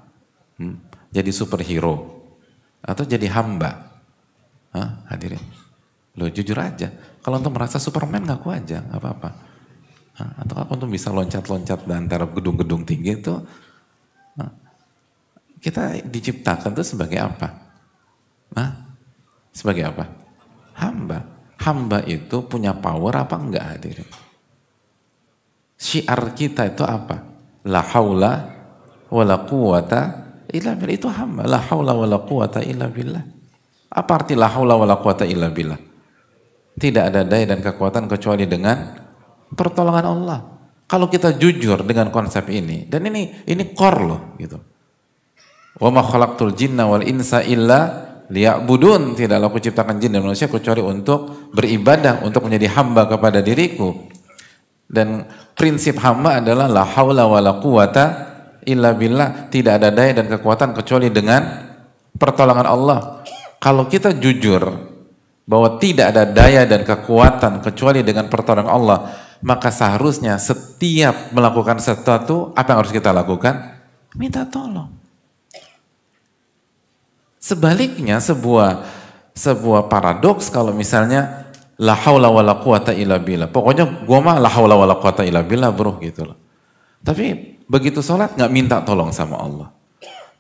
Jadi superhero? Atau jadi hamba? Hah, hadirin? Loh, jujur aja. Kalau untuk merasa Superman ngaku aja, nggak apa-apa. Atau apa untuk bisa loncat-loncat di antara gedung-gedung tinggi itu? Kita diciptakan itu sebagai apa? Sebagai apa? Hamba. Hamba itu punya power apa enggak, hadirin? Syiar kita itu apa? La haula wala quwata illa billah. Itu hamba. La haula wala quwata illa billah. Apa arti la haula wala quwata illa billah? Tidak ada daya dan kekuatan kecuali dengan pertolongan Allah. Kalau kita jujur dengan konsep ini, dan ini core loh gitu. Wa ma khalaqtul jinna wal insa illa liya'budun. Tidaklah aku ciptakan jin dan manusia kecuali untuk beribadah, untuk menjadi hamba kepada diriku. Dan prinsip hamba adalah la haula wala quwata illa billah. Tidak ada daya dan kekuatan kecuali dengan pertolongan Allah. Kalau kita jujur bahwa tidak ada daya dan kekuatan kecuali dengan pertolongan Allah, maka seharusnya setiap melakukan sesuatu, apa yang harus kita lakukan? Minta tolong. Sebaliknya sebuah paradoks kalau misalnya la haula wala quwata illa billah. Pokoknya gua mah la haula wala quwata illa billah, bro, gitu loh. Tapi begitu sholat nggak minta tolong sama Allah.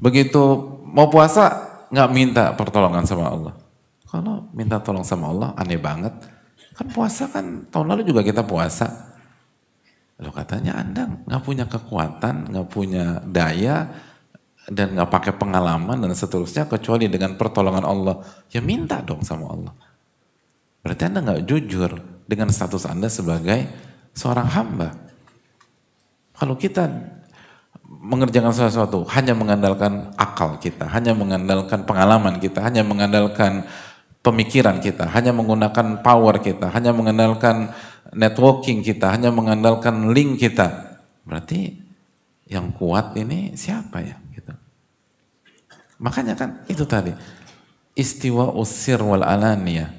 Begitu mau puasa nggak minta pertolongan sama Allah. Kalau minta tolong sama Allah aneh banget. Kan puasa kan tahun lalu juga kita puasa. Loh, katanya Anda nggak punya kekuatan, nggak punya daya, dan nggak pakai pengalaman dan seterusnya kecuali dengan pertolongan Allah. Ya minta dong sama Allah. Berarti Anda nggak jujur dengan status Anda sebagai seorang hamba. Kalau kita mengerjakan sesuatu hanya mengandalkan akal kita, hanya mengandalkan pengalaman kita, hanya mengandalkan pemikiran kita, hanya menggunakan power kita, hanya mengandalkan networking kita, hanya mengandalkan link kita, berarti yang kuat ini siapa ya? Gitu. Makanya kan itu tadi istiwa usir wal alaniyah,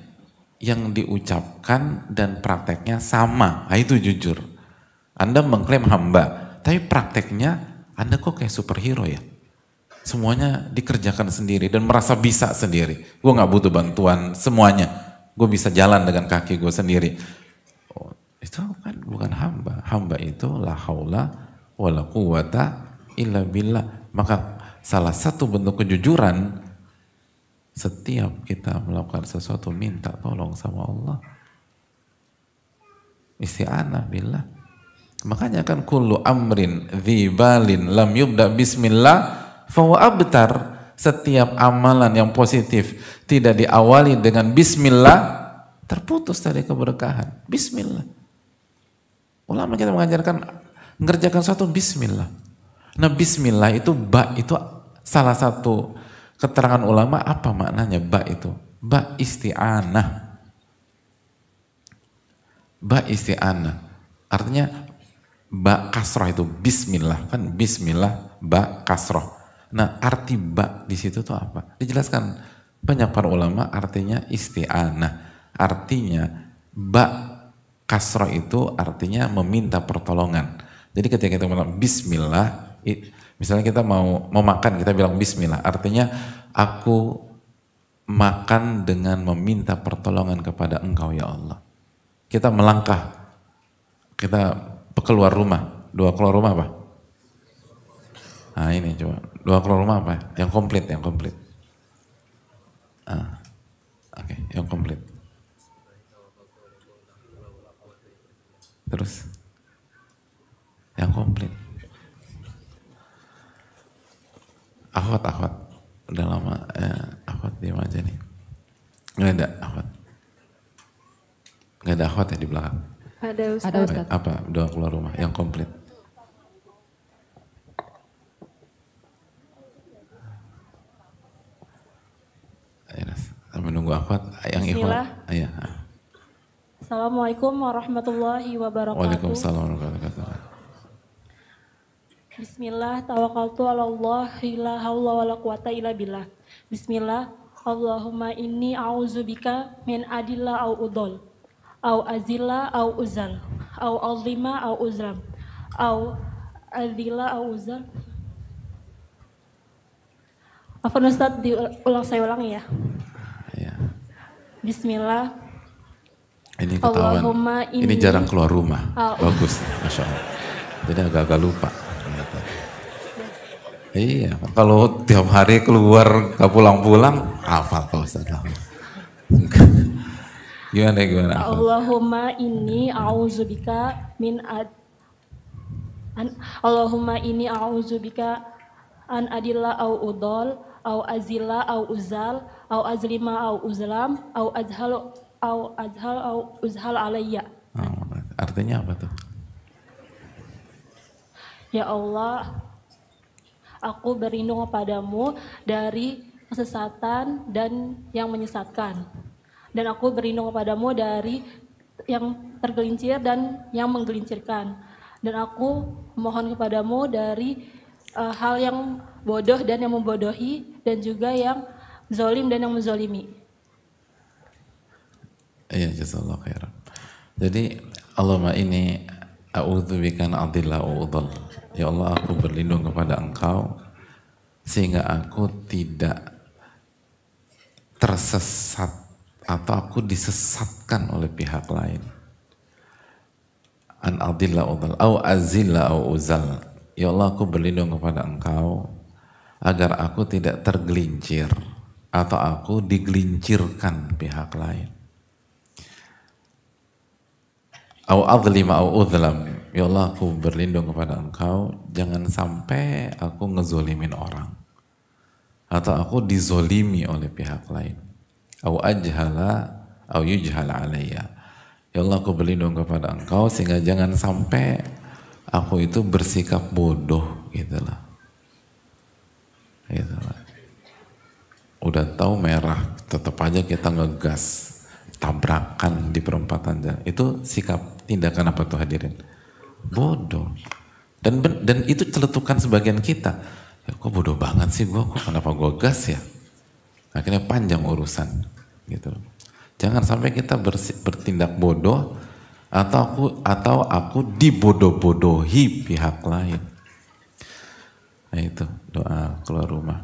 yang diucapkan dan prakteknya sama. Nah, itu jujur. Anda mengklaim hamba, tapi prakteknya Anda kok kayak superhero ya? Semuanya dikerjakan sendiri dan merasa bisa sendiri. Gue nggak butuh bantuan semuanya. Gue bisa jalan dengan kaki gue sendiri. Oh, itu kan bukan hamba. Hamba itu la haula wala quwata illa billah. Maka salah satu bentuk kejujuran, setiap kita melakukan sesuatu minta tolong sama Allah. Isti'anah billah. Makanya kan kullu amrin dzibalin lam yubda bismillah fahuwa abtar. Setiap amalan yang positif tidak diawali dengan bismillah, terputus dari keberkahan. Bismillah. Ulama kita mengajarkan mengerjakan sesuatu bismillah. Nah, bismillah itu ba, itu salah satu keterangan ulama. Apa maknanya ba itu? Ba isti'anah. Ba isti'anah. Artinya ba kasroh itu bismillah, kan bismillah ba kasroh. Nah, arti ba di situ tuh apa? Dijelaskan banyak para ulama, artinya isti'anah. Artinya ba kasroh itu artinya meminta pertolongan. Jadi ketika kita bilang bismillah, misalnya kita mau makan, kita bilang bismillah, artinya aku makan dengan meminta pertolongan kepada Engkau ya Allah. Kita melangkah, kita keluar rumah, doa keluar rumah apa? Nah ini coba, doa keluar rumah apa? Yang komplit, yang komplit. Oke, yang komplit. Terus, yang komplit. Akhwat, udah lama, akhwat diam aja nih. Nggak ada akhwat. Nggak ada akhwat ya di belakang.
Ada Ustaz.
Apa doa keluar rumah yang komplit? Menunggu akhwat yang ikhwan. Iya.
Assalamualaikum warahmatullahi wabarakatuh.
Waalaikumsalam warahmatullahi wabarakatuh.
Bismillah, tawakkaltu ala Allah, la haula wala quwata illa billah. Bismillah, Allahumma inni a'udzubika min adilla au udol, au azilla au uzal, au azlima au uzlam, au azilla au uzal. Apa Ustaz saya ulangi ya?
Ya.
Bismillah,
Ini ketahuan.
Allahumma
Ini
inni
jarang keluar rumah. Bagus, Masya Allah. Jadi agak-agak lupa. Iya, kalau tiap hari keluar gak pulang-pulang, hafal Pak Ustaz. Gimana?
Allahumma inni a'udzubika min Allahumma inni a'udzubika an adilla au udol, au azilla au uzal, au azlima au uzlam, au azhal au uzhal alayya.
Artinya apa tuh?
Ya Allah, aku berlindung kepadamu dari kesesatan dan yang menyesatkan. Dan aku berlindung kepadamu dari yang tergelincir dan yang menggelincirkan. Dan aku mohon kepadamu dari hal yang bodoh dan yang membodohi, dan juga yang zalim dan yang menzalimi.
Iya, jazakallahu khairan. Jadi Allahumma ini a'udzubika an adilla wa udhal. Ya Allah, aku berlindung kepada Engkau sehingga aku tidak tersesat atau aku disesatkan oleh pihak lain. An adilla udhal au azilla au uzal. Ya Allah, aku berlindung kepada Engkau agar aku tidak tergelincir atau aku digelincirkan pihak lain. Au adlima au udhlam. Ya Allah, aku berlindung kepada Engkau, jangan sampai aku ngezolimin orang atau aku dizolimi oleh pihak lain. Au ajhala au yujhal alayya. Ya Allah, aku berlindung kepada Engkau sehingga jangan sampai aku itu bersikap bodoh gitulah. Gitulah. Udah tahu merah, tetap aja kita ngegas, tabrakan di perempatan jalan. Itu sikap, tindakan apa tuh hadirin? Bodoh. Dan itu celetukan sebagian kita. Ya, kok bodoh banget sih gue, kok kenapa gue gas ya? Akhirnya panjang urusan gitu. Jangan sampai kita bertindak bodoh atau aku dibodoh-bodohi pihak lain. Nah itu doa keluar rumah.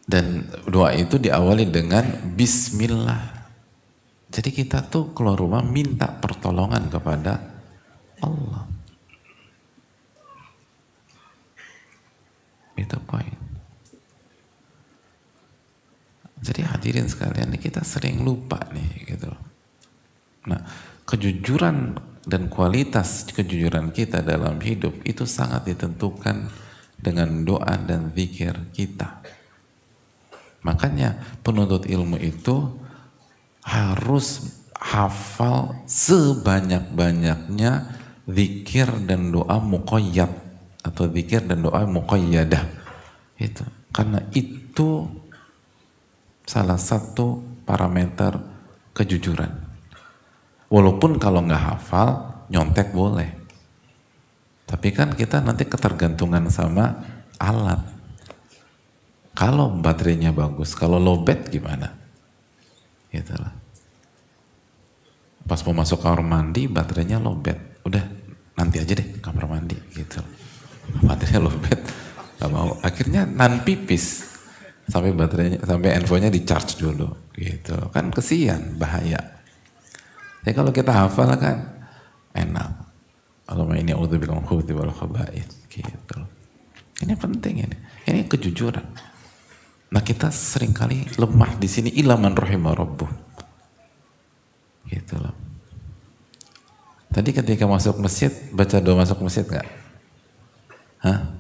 Dan doa itu diawali dengan bismillah. Jadi kita tuh keluar rumah minta pertolongan kepada Allah. Itu poin. Jadi hadirin sekalian, kita sering lupa nih gitu. Nah, kejujuran dan kualitas kejujuran kita dalam hidup itu sangat ditentukan dengan doa dan zikir kita. Makanya penuntut ilmu itu harus hafal sebanyak-banyaknya zikir dan doa muqayyad atau zikir dan doa muqayyadah. Itu karena itu salah satu parameter kejujuran. Walaupun kalau nggak hafal nyontek boleh, tapi kan kita nanti ketergantungan sama alat. Kalau baterainya bagus, kalau lowbat gimana? Gitu lah. Pas mau masuk kamar mandi, baterainya lowbat. Udah, nanti aja deh kamar mandi. Gitu. Baterainya lowbat, gak mau. Akhirnya nan pipis. Sampai baterainya, sampai handphonenya di charge dulu. Gitu. Kan kesian, bahaya. Jadi kalau kita hafal kan enak. Allahumma inni a'udzubika minal khubuthi wal khaba'ith. Gitu. Ini penting ini. Ini kejujuran. Nah kita seringkali lemah di sini, illa man rahimah rabbuh. Gitu loh. Tadi ketika masuk masjid, baca doa masuk masjid nggak? Hah?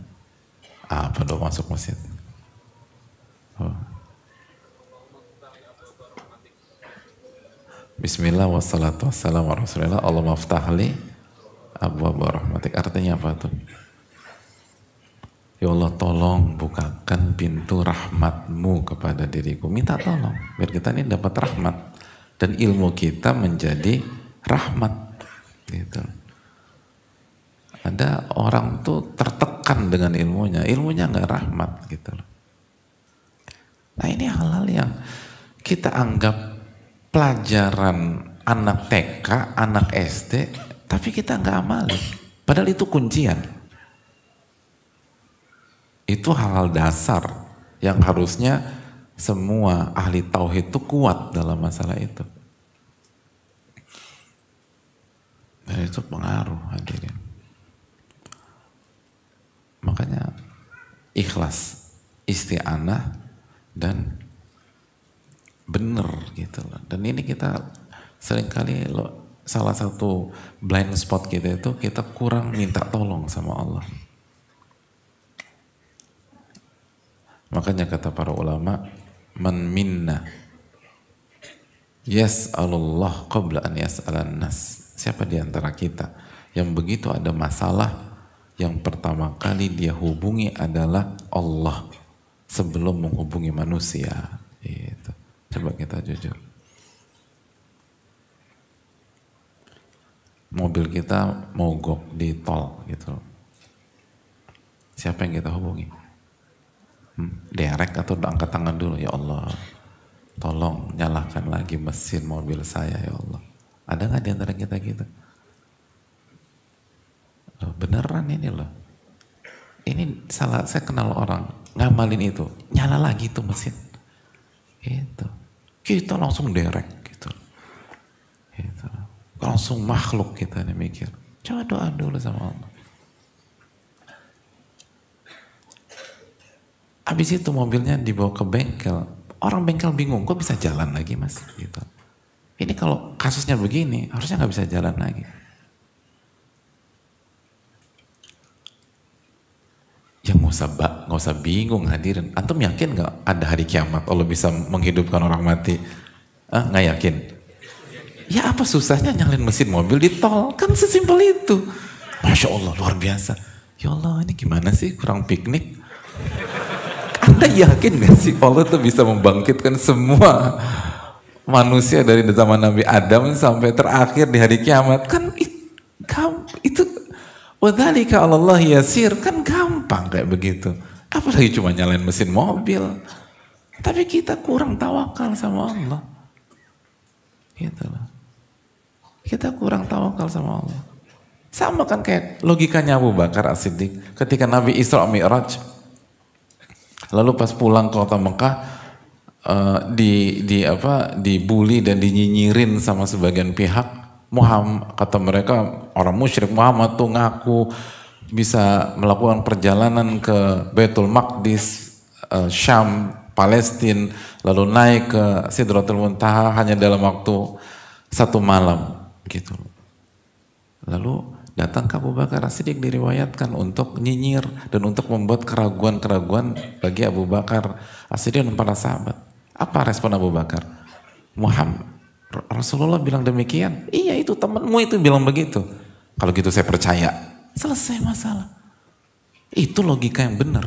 Apa doa masuk masjid? Oh. Bismillah wassalatu wassalamu ala rasulillah Allahumma aftahli abwaaba rahmatik. Artinya apa tuh? Ya Allah, tolong bukakan pintu rahmatmu kepada diriku. Minta tolong biar kita ini dapat rahmat dan ilmu kita menjadi rahmat gitu. Ada orang tuh tertekan dengan ilmunya nggak rahmat gitu loh. Nah ini hal-hal yang kita anggap pelajaran anak TK, anak SD, tapi kita nggak amalin. Padahal itu kuncian. Itu hal-hal dasar yang harusnya semua ahli tauhid itu kuat dalam masalah itu. Dan itu pengaruh hadirin. Makanya ikhlas, isti'anah, dan bener gitu loh. Dan ini kita seringkali salah satu blind spot kita itu kita kurang minta tolong sama Allah. Makanya kata para ulama, man minna yas'alullah qabla an yas'alan nas. Siapa di antara kita yang begitu ada masalah, yang pertama kali dia hubungi adalah Allah sebelum menghubungi manusia. Gitu. Coba kita jujur. Mobil kita mogok di tol gitu. Siapa yang kita hubungi? Derek atau angkat tangan dulu, ya Allah, tolong nyalakan lagi mesin mobil saya ya Allah. Ada nggak di antara kita gitu? Loh, beneran ini loh. Ini salah, saya kenal orang ngamalin itu, nyala lagi tuh mesin. Gitu. Kita langsung derek gitu. Gitu. Langsung makhluk kita nih mikir. Coba doa dulu sama Allah. Habis itu mobilnya dibawa ke bengkel. Orang bengkel bingung, kok bisa jalan lagi mas? Gitu. Ini kalau kasusnya begini, harusnya nggak bisa jalan lagi. Ya nggak usah bingung hadirin. Antum yakin nggak ada hari kiamat Allah bisa menghidupkan orang mati? Nggak yakin? Ya apa susahnya nyalin mesin mobil di tol? Kan sesimpel itu. Masya Allah luar biasa. Ya Allah ini gimana sih, kurang piknik? Anda yakin gak sih Allah tuh bisa membangkitkan semua manusia dari zaman Nabi Adam sampai terakhir di hari kiamat? Kan itu wadzalika 'alallahi yasir, kan gampang kayak begitu. Apalagi cuma nyalain mesin mobil. Tapi kita kurang tawakal sama Allah. Gitu loh. Kita kurang tawakal sama Allah. Sama kan kayak logikanya Abu Bakar As-Siddiq ketika Nabi Isra Mi'raj. Lalu pas pulang ke kota Mekah dibully dan dinyinyirin sama sebagian pihak. Muhammad, kata mereka orang musyrik, Muhammad tuh ngaku bisa melakukan perjalanan ke Baitul Maqdis, Syam, Palestina, lalu naik ke Sidratul Muntaha hanya dalam waktu 1 malam gitu. Lalu datang ke Abu Bakar As-Siddiq diriwayatkan untuk nyinyir dan untuk membuat keraguan-keraguan bagi Abu Bakar As-Siddiq dan para sahabat. Apa respon Abu Bakar? Muhammad, Rasulullah bilang demikian? Iya, itu temanmu itu bilang begitu. Kalau gitu saya percaya. Selesai masalah. Itu logika yang benar.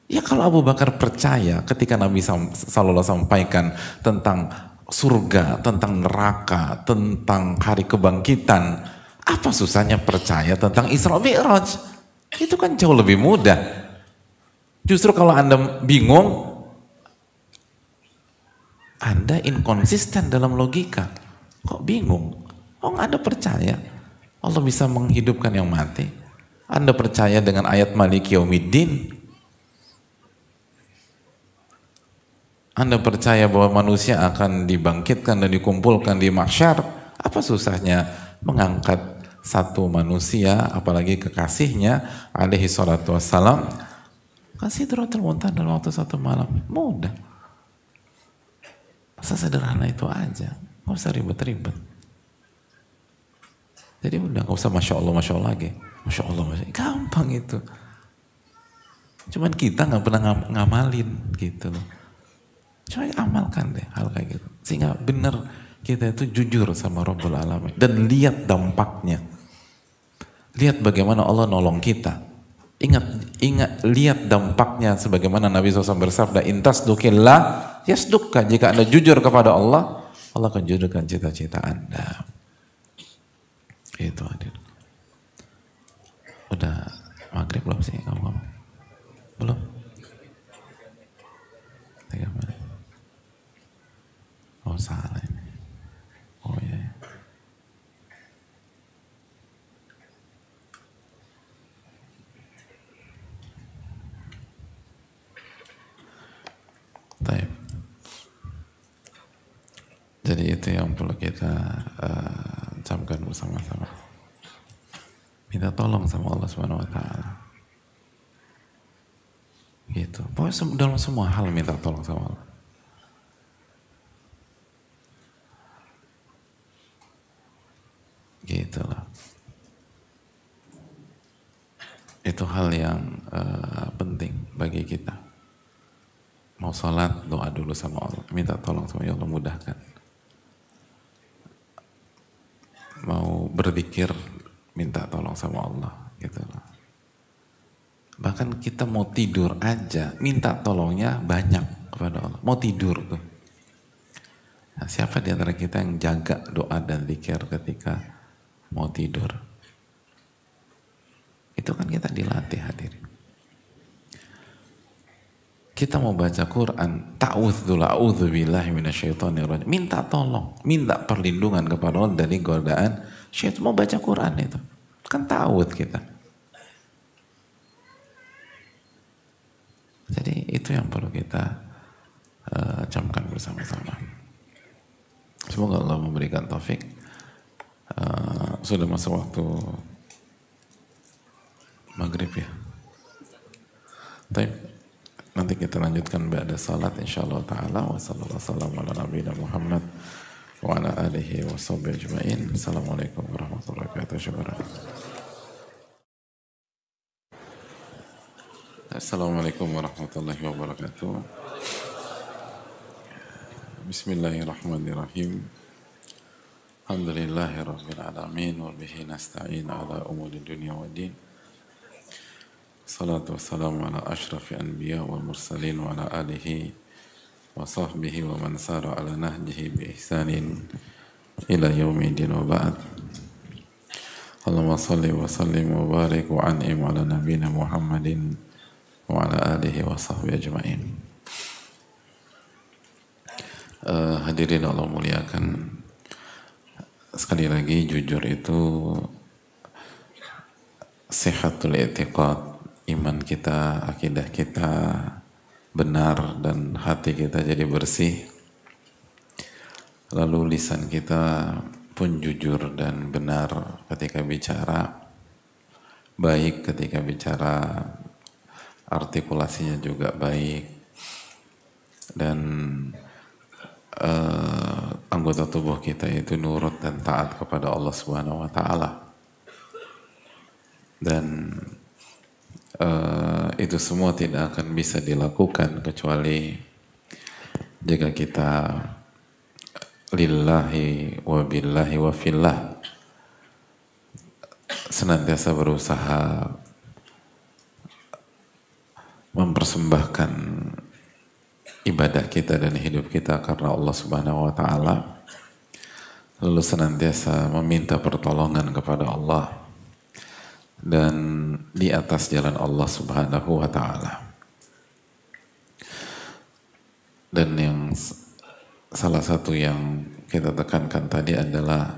Ya kalau Abu Bakar percaya ketika Nabi SAW sampaikan tentang surga, tentang neraka, tentang hari kebangkitan, apa susahnya percaya tentang Isra Mi'raj? Itu kan jauh lebih mudah. Justru kalau Anda bingung, Anda inkonsisten dalam logika. Kok bingung? Oh Anda percaya Allah bisa menghidupkan yang mati? Anda percaya dengan ayat Maliki Yaumiddin? Anda percaya bahwa manusia akan dibangkitkan dan dikumpulkan di mahsyar? Apa susahnya mengangkat satu manusia, apalagi kekasihnya alaihi salatu wassalam, kasih Sidratul Muntaha dalam waktu 1 malam? Mudah. Sesederhana itu aja, nggak usah ribet-ribet. Jadi udah nggak usah masya Allah lagi, masya Allah, gampang itu. Cuman kita nggak pernah ngamalin gitu loh. Coba amalkan deh hal kayak gitu, sehingga benar kita itu jujur sama Rabbul Alamin dan lihat dampaknya. Lihat bagaimana Allah nolong kita. Ingat, lihat dampaknya sebagaimana Nabi SAW bersabda, intas dukillah yasdukka, jika Anda jujur kepada Allah, Allah akan jujurkan cita-cita Anda. Itu hadir. Udah maghrib belum sih kamu ngomong? Belum? 3 menit. Oh salah ini. Oh iya. Baik. Jadi itu yang perlu kita camkan bersama-sama. Minta tolong sama Allah Subhanahu wa taala. Gitu. Pokoknya dalam semua hal minta tolong sama Allah. Gitu lah. Itu hal yang penting bagi kita. Mau sholat, doa dulu sama Allah. Minta tolong sama Allah, mudahkan. Mau berzikir, minta tolong sama Allah. Gitu lah. Bahkan kita mau tidur aja, minta tolongnya banyak kepada Allah. Mau tidur tuh. Nah, siapa di antara kita yang jaga doa dan zikir ketika mau tidur? Itu kan kita dilatih hadirin. Kita mau baca Quran, ta'udz dulu, a'udzubillahi minasyaitonirrajim. Minta tolong, minta perlindungan kepada Allah dari godaan syaitan. Mau baca Quran itu. Kan ta'udz kita. Jadi itu yang perlu kita camkan bersama-sama. Semoga Allah memberikan taufik. Sudah masuk waktu maghrib ya. Baik, nanti kita lanjutkan ba'da salat insyaallah taala. Wa sallallahu ala nabiyina Muhammad wa ala alihi wa sahbihi ajmain. Assalamualaikum warahmatullahi wabarakatuh. Assalamualaikum warahmatullahi wabarakatuh. Bismillahirrahmanirrahim. Alhamdulillahirabbil alamin wa bihi nasta'in ala umuri dunya waddin. Salatu wassalamu ala asyrafil anbiya wal mursalin wa ala alihi wa sahbihi wa man sara ala nahjihi bi ihsanin ila yaumidin wa ba'd. Allahumma salli wa sallim wa barik wa an'im ala nabiyyina Muhammadin wa ala alihi wa sahbihi ajma'in. Hadirin Allah muliakan, sekali lagi jujur itu sihatul i'tiqad, iman kita, akidah kita benar dan hati kita jadi bersih, lalu lisan kita pun jujur dan benar ketika bicara, baik ketika bicara, artikulasinya juga baik, dan anggota tubuh kita itu nurut dan taat kepada Allah Subhanahu wa taala. Dan itu semua tidak akan bisa dilakukan kecuali jika kita lillahi wa billahi wa fillah, senantiasa berusaha mempersembahkan ibadah kita dan hidup kita karena Allah Subhanahu wa taala, lalu senantiasa meminta pertolongan kepada Allah dan di atas jalan Allah Subhanahu wa taala. Dan yang salah satu yang kita tekankan tadi adalah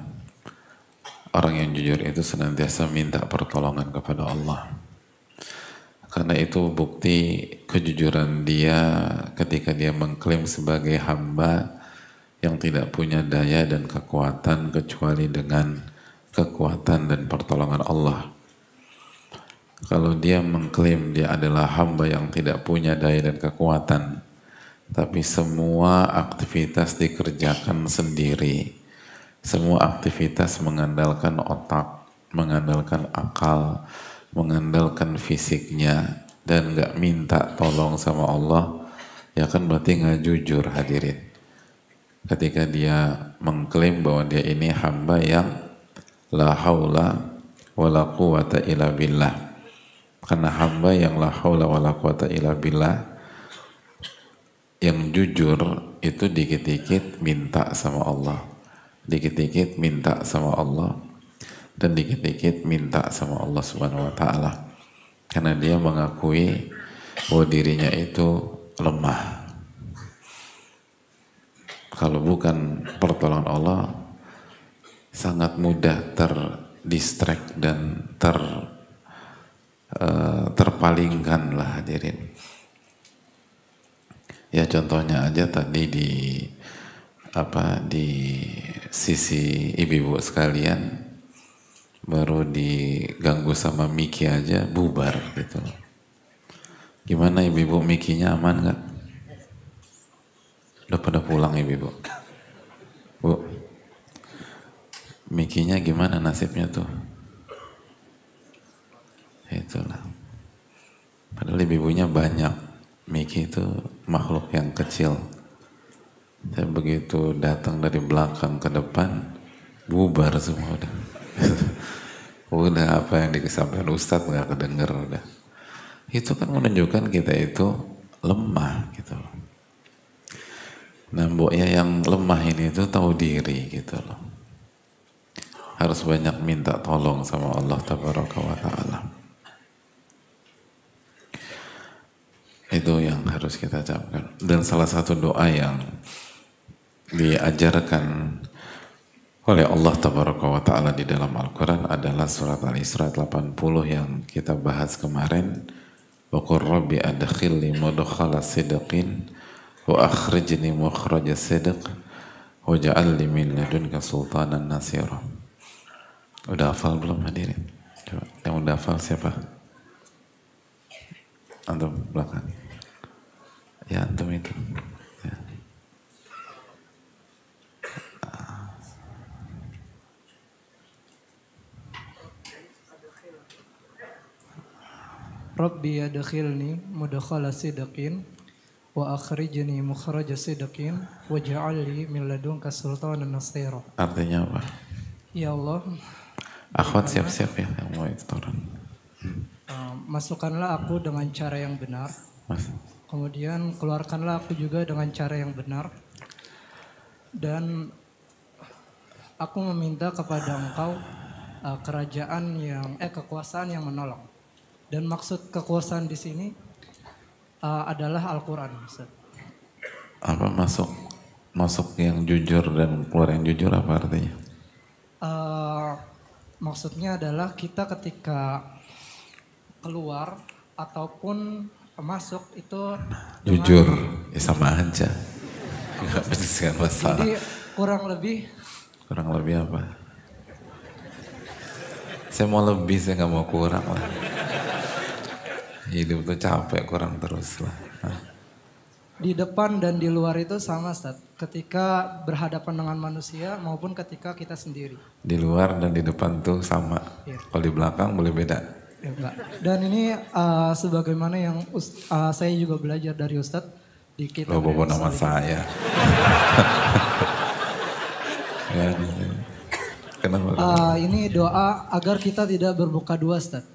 orang yang jujur itu senantiasa minta pertolongan kepada Allah. Karena itu bukti kejujuran dia ketika dia mengklaim sebagai hamba yang tidak punya daya dan kekuatan kecuali dengan kekuatan dan pertolongan Allah. Kalau dia mengklaim dia adalah hamba yang tidak punya daya dan kekuatan, tapi semua aktivitas dikerjakan sendiri, semua aktivitas mengandalkan otak, mengandalkan akal, mengandalkan fisiknya, dan gak minta tolong sama Allah, ya kan berarti gak jujur hadirin. Ketika dia mengklaim bahwa dia ini hamba yang la haula wa la quwata illa billah. Karena hamba yang la haula wa la quwata illa billah, yang jujur itu dikit-dikit minta sama Allah, dikit-dikit minta sama Allah, dan dikit-dikit minta sama Allah Subhanahu wa taala. Karena dia mengakui bahwa dirinya itu lemah. Kalau bukan pertolongan Allah, sangat mudah terdistract dan terpalingkan lah hadirin. Ya contohnya aja tadi di sisi ibu-ibu sekalian, baru diganggu sama Miki aja bubar gitu. Gimana ibu-ibu, Mikinya aman nggak? Udah pada pulang ibu-ibu? Bu, Mikinya gimana nasibnya tuh? Itulah. Padahal ibu-ibunya banyak. Miki itu makhluk yang kecil. Saya begitu datang dari belakang ke depan, bubar semua udah. Udah apa yang disampaikan Ustadz nggak kedenger udah. Itu kan menunjukkan kita itu lemah gitu loh. Nah mboknya yang lemah ini itu tahu diri gitu loh. Harus banyak minta tolong sama Allah Tabaraka wa Ta'ala. Itu yang harus kita camkan. Dan salah satu doa yang diajarkan oleh Allah Tabaraka wa Ta'ala di dalam Al-Quran adalah surat Al-Isra 80 yang kita bahas kemarin. Wa qur rabbi adkhilni mudkhala sidqin wa akhrijni mukhraja sidq wa ja'alni min ladunka sultanan nasira. Udah hafal belum hadirin? Coba, yang udah hafal siapa? Antum belakang. Ya antum itu. Ya.
Rabbi adkhilni mudkhala sidqin wa akhrijni mukhraja sidqin waj'alni min ladunka sultanan nasira.
Artinya apa?
Ya Allah,
Akhwat siap-siap ya yang mau itu turun.
masukkanlah aku dengan cara yang benar.
Mas.
Kemudian keluarkanlah aku juga dengan cara yang benar. Dan aku meminta kepada Engkau kekuasaan yang menolong. Dan maksud kekuasaan di sini adalah Al-Quran.
Apa masuk yang jujur dan keluar yang jujur apa artinya?
Maksudnya adalah kita ketika keluar ataupun masuk itu
Jujur, ya sama aja. Enggak penyelesaian masalah.
Jadi kurang lebih
apa? Saya mau lebih, saya nggak mau kurang lah. Hidup tuh capek, kurang terus lah.
di depan dan di luar itu sama, Ustaz. Ketika berhadapan dengan manusia maupun ketika kita sendiri.
Di luar dan di depan tuh sama.
Iya.
Kalau di belakang boleh beda.
Ya, enggak. Dan ini sebagaimana yang saya juga belajar dari Ustaz di kitab.
Lo bawa nama saya. Ya, kenapa?
Ini doa agar kita tidak berbuka dua, Ustaz.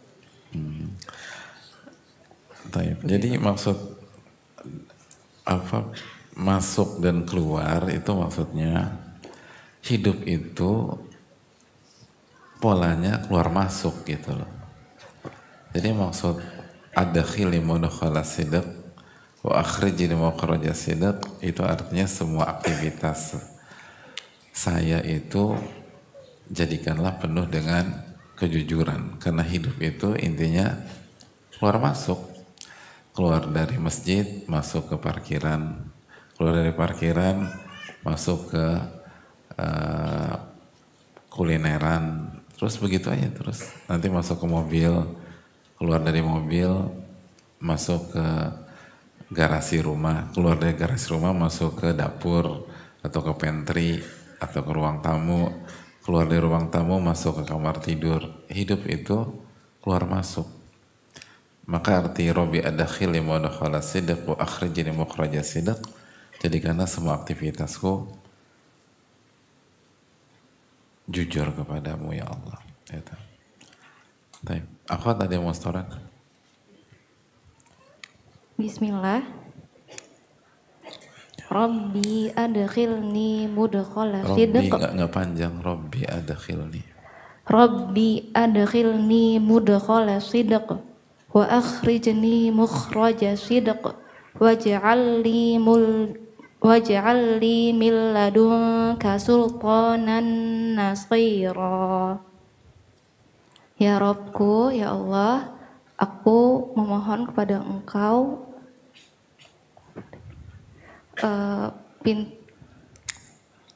Jadi maksud apa masuk dan keluar itu maksudnya hidup itu polanya keluar masuk gitu loh. Jadi maksud adkhilni mudkhala sidq wa akhrijni mukhraja sidq itu artinya semua aktivitas saya itu jadikanlah penuh dengan kejujuran, karena hidup itu intinya keluar masuk. Keluar dari masjid, masuk ke parkiran, keluar dari parkiran, masuk ke kulineran, terus begitu aja terus. Nanti masuk ke mobil, keluar dari mobil, masuk ke garasi rumah, keluar dari garasi rumah, masuk ke dapur, atau ke pantry, atau ke ruang tamu, keluar dari ruang tamu, masuk ke kamar tidur. Hidup itu keluar masuk. Maka arti Rabbi adkhilni mudkhala sidq wa akhrijni mukhraja sidq, jadikanlah semua aktivitasku jujur kepadamu ya Allah. Baik. Aku tadi mau storan.
Bismillah. Rabbi adkhilni mudkhala sidq.
Rabbi enggak panjang, Rabbi adkhilni.
Rabbi adkhilni mudkhala sidq wa akhrijni mukhraja sidq waj'al li min ladunka sultanan nasira. Ya Rabbku, ya Allah, aku memohon kepada Engkau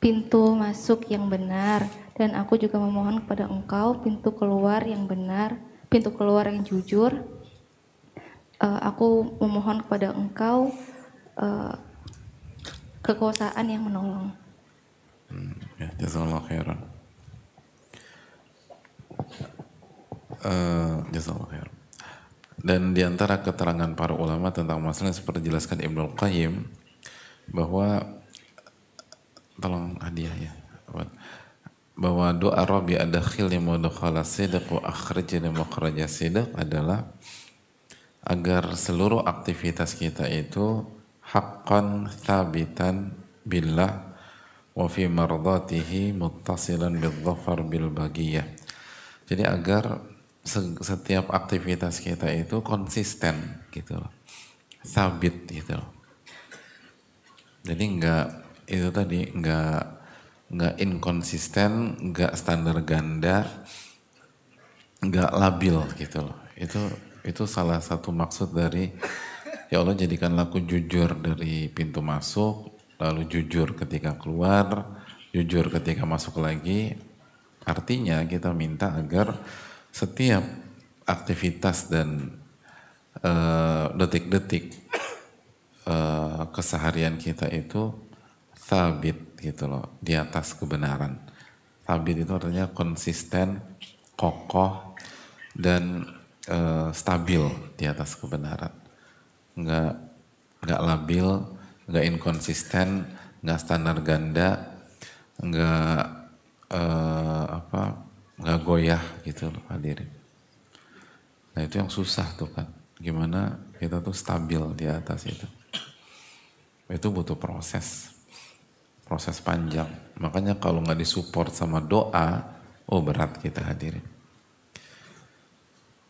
pintu masuk yang benar, dan aku juga memohon kepada Engkau pintu keluar yang benar, pintu keluar yang jujur. Aku memohon kepada Engkau kekuasaan yang menolong.
Ya, jazakallahu khairan. Jazakallahu khairan. Dan di antara keterangan para ulama tentang masalah seperti dijelaskan Ibnul Qayyim bahwa tolong hadiah ya, bahwa doa Rabbi adkhilni mudkhala sidq wa akhrijni mukhraja sidq adalah agar seluruh aktivitas kita itu haqqan thabitan billah wa fi mardatihi muttasilan bidzafar bil bagiyah. Jadi agar setiap aktivitas kita itu konsisten gitu loh, sabit gitu loh. Jadi nggak inkonsisten, nggak standar ganda, nggak labil gitu loh. Itu salah satu maksud dari ya Allah, jadikanlah aku jujur dari pintu masuk, lalu jujur ketika keluar, jujur ketika masuk lagi. Artinya kita minta agar setiap aktivitas dan detik-detik keseharian kita itu sabit gitu loh, di atas kebenaran. Sabit itu artinya konsisten, kokoh, dan stabil di atas kebenaran. Nggak labil, nggak inkonsisten, nggak standar ganda, nggak goyah gitu loh hadirin. Nah itu yang susah tuh kan, gimana kita tuh stabil di atas itu. Itu butuh proses panjang. Makanya kalau nggak disupport sama doa, berat kita hadirin.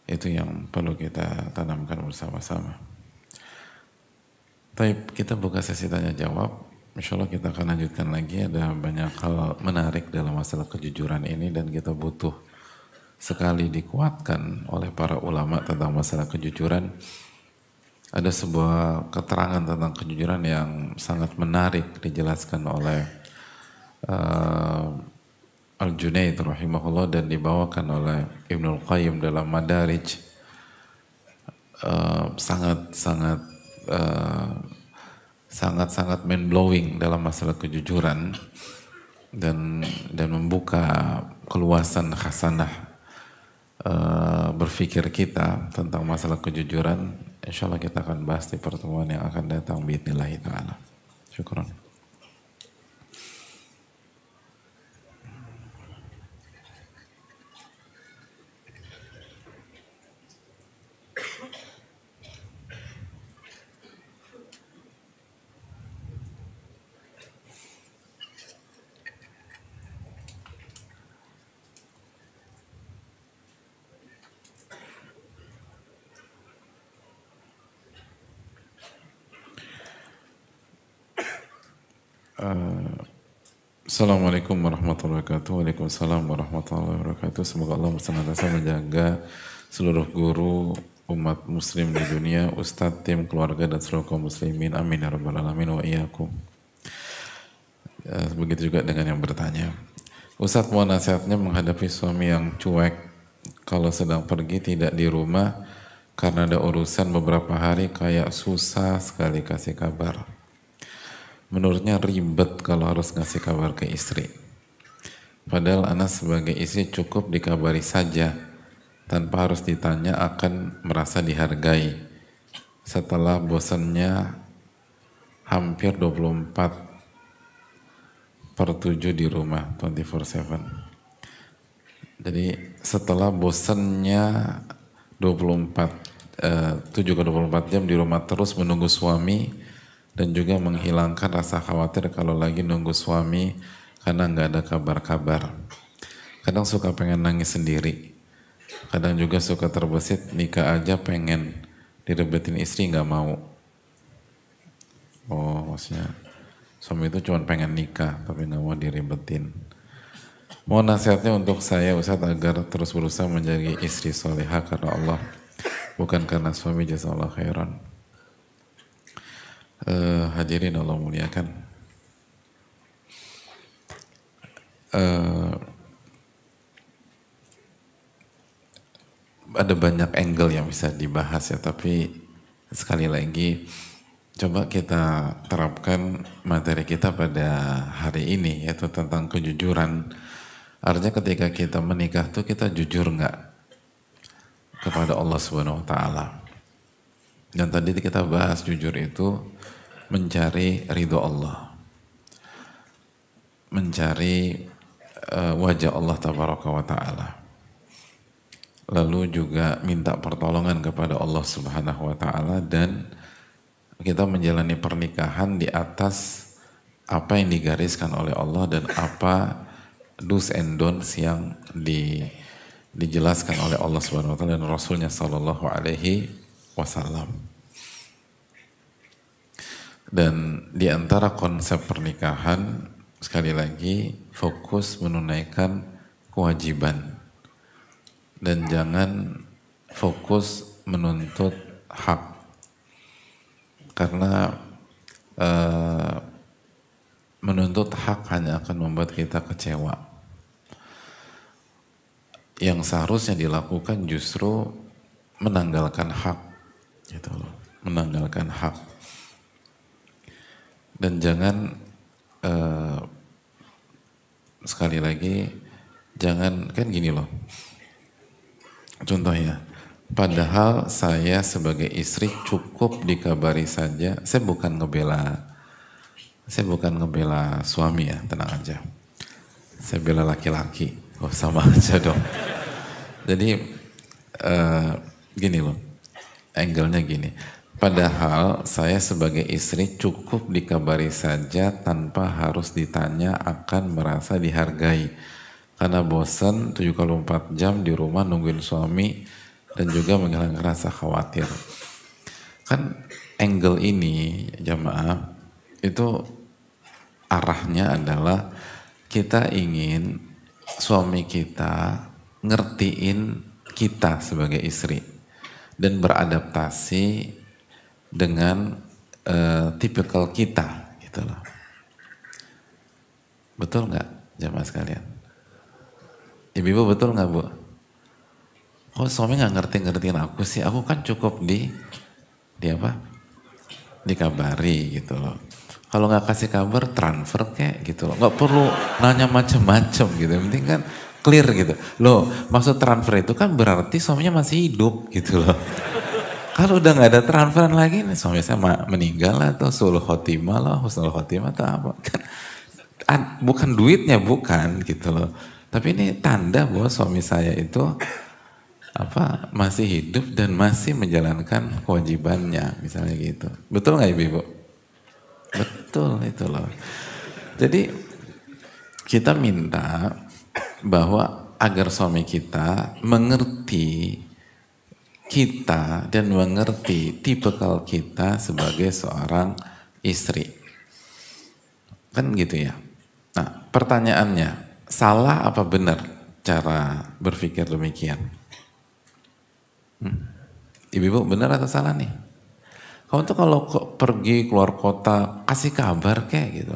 Itu yang perlu kita tanamkan bersama-sama. Tapi kita buka sesi tanya jawab. Insya Allah kita akan lanjutkan lagi. Ada banyak hal menarik dalam masalah kejujuran ini dan kita butuh sekali dikuatkan oleh para ulama tentang masalah kejujuran. Ada sebuah keterangan tentang kejujuran yang sangat menarik dijelaskan oleh Al-Junaid rahimahullah dan dibawakan oleh Ibnul Qayyim dalam Madarij. Sangat mind blowing dalam masalah kejujuran dan membuka keluasan khasanah berpikir kita tentang masalah kejujuran. Insya Allah kita akan bahas di pertemuan yang akan datang biidznillah ta'ala. Syukran. Assalamualaikum warahmatullahi wabarakatuh. Waalaikumsalam warahmatullahi wabarakatuh. Semoga Allah senantiasa menjaga seluruh guru umat muslim di dunia, ustadz, tim, keluarga, dan seluruh kaum muslimin. Amin ya rabbal alamin wa iyyakum. Begitu juga dengan yang bertanya. Ustadz, mau nasihatnya menghadapi suami yang cuek kalau sedang pergi tidak di rumah karena ada urusan beberapa hari, kayak susah sekali kasih kabar. Menurutnya ribet kalau harus ngasih kabar ke istri. Padahal anak sebagai istri cukup dikabari saja, tanpa harus ditanya, akan merasa dihargai. Setelah bosannya hampir 24/7 di rumah, 24/7. Jadi setelah bosannya 7/24 jam di rumah terus menunggu suami, dan juga menghilangkan rasa khawatir kalau lagi nunggu suami karena nggak ada kabar-kabar. Kadang suka pengen nangis sendiri. Kadang juga suka terbesit, nikah aja pengen direbetin istri nggak mau. Oh, maksudnya suami itu cuma pengen nikah tapi nggak mau diribetin. Mohon nasihatnya untuk saya Ustadz agar terus berusaha menjadi istri solehah karena Allah, bukan karena suami. Jazakallahu khairan. Hadirin Allah muliakan. Ada banyak angle yang bisa dibahas ya, tapi sekali lagi coba kita terapkan materi kita pada hari ini, yaitu tentang kejujuran. Artinya ketika kita menikah tuh kita jujur nggak kepada Allah Subhanahu Wa Taala. Dan tadi kita bahas jujur itu mencari ridho Allah, mencari wajah Allah Tabaraka wa Ta'ala. Lalu juga minta pertolongan kepada Allah Subhanahu wa Ta'ala, dan kita menjalani pernikahan di atas apa yang digariskan oleh Allah dan apa do's and don'ts yang dijelaskan oleh Allah Subhanahu wa Ta'ala dan Rasulnya Sallallahu Alaihi Wasallam. Dan di antara konsep pernikahan, sekali lagi, fokus menunaikan kewajiban. Dan jangan fokus menuntut hak. Karena menuntut hak hanya akan membuat kita kecewa. Yang seharusnya dilakukan justru menanggalkan hak. Gitu loh. Menanggalkan hak. Dan jangan sekali lagi, jangan, kan gini loh. Contohnya, padahal saya sebagai istri cukup dikabari saja, saya bukan ngebela suami ya, tenang aja. Saya bela laki-laki, oh sama aja dong. Jadi gini loh, angle-nya gini. Padahal saya sebagai istri cukup dikabari saja tanpa harus ditanya akan merasa dihargai. Karena bosan 74 jam di rumah nungguin suami dan juga menghilangkan rasa khawatir. Kan angle ini jamaah itu arahnya adalah kita ingin suami kita ngertiin kita sebagai istri dan beradaptasi dengan tipikal kita gitu loh. Betul nggak jamaah sekalian? Ibu-ibu betul nggak bu? Kok suami nggak ngertiin aku sih? Aku kan cukup di apa? Dikabari gitu loh. Kalau nggak kasih kabar transfer kayak gitu loh. Nggak perlu nanya macem-macem gitu. Yang penting kan clear gitu. Loh, maksud transfer itu kan berarti suaminya masih hidup gitu loh. Kalau udah nggak ada transferan lagi nih, suami saya meninggal atau sulh khotimah lah, husnul khotimah atau apa kan? Bukan duitnya, bukan gitu loh. Tapi ini tanda bahwa suami saya itu masih hidup dan masih menjalankan kewajibannya, misalnya gitu. Betul nggak ibu-ibu? Betul itu loh. Jadi kita minta bahwa agar suami kita mengerti kita dan mengerti tipikal kita sebagai seorang istri. Kan gitu ya. Nah, pertanyaannya, salah apa benar cara berpikir demikian? Ibu-ibu benar atau salah nih? Kamu tuh kalau pergi keluar kota kasih kabar kayak gitu.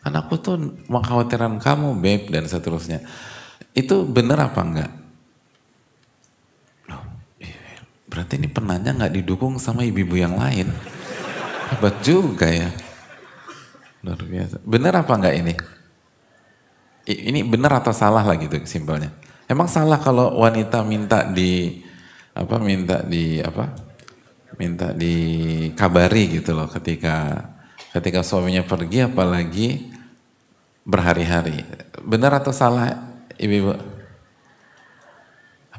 Kan aku tuh mengkhawatirkan kamu babe dan seterusnya. Itu benar apa enggak? Loh, berarti ini penanya nggak didukung sama ibu-ibu yang lain. Hebat juga ya. Luar biasa. Benar apa enggak ini? Ini benar atau salah lah gitu simpelnya. Emang salah kalau wanita minta dikabari gitu loh ketika suaminya pergi, apalagi berhari-hari. Benar atau salah ibu-ibu?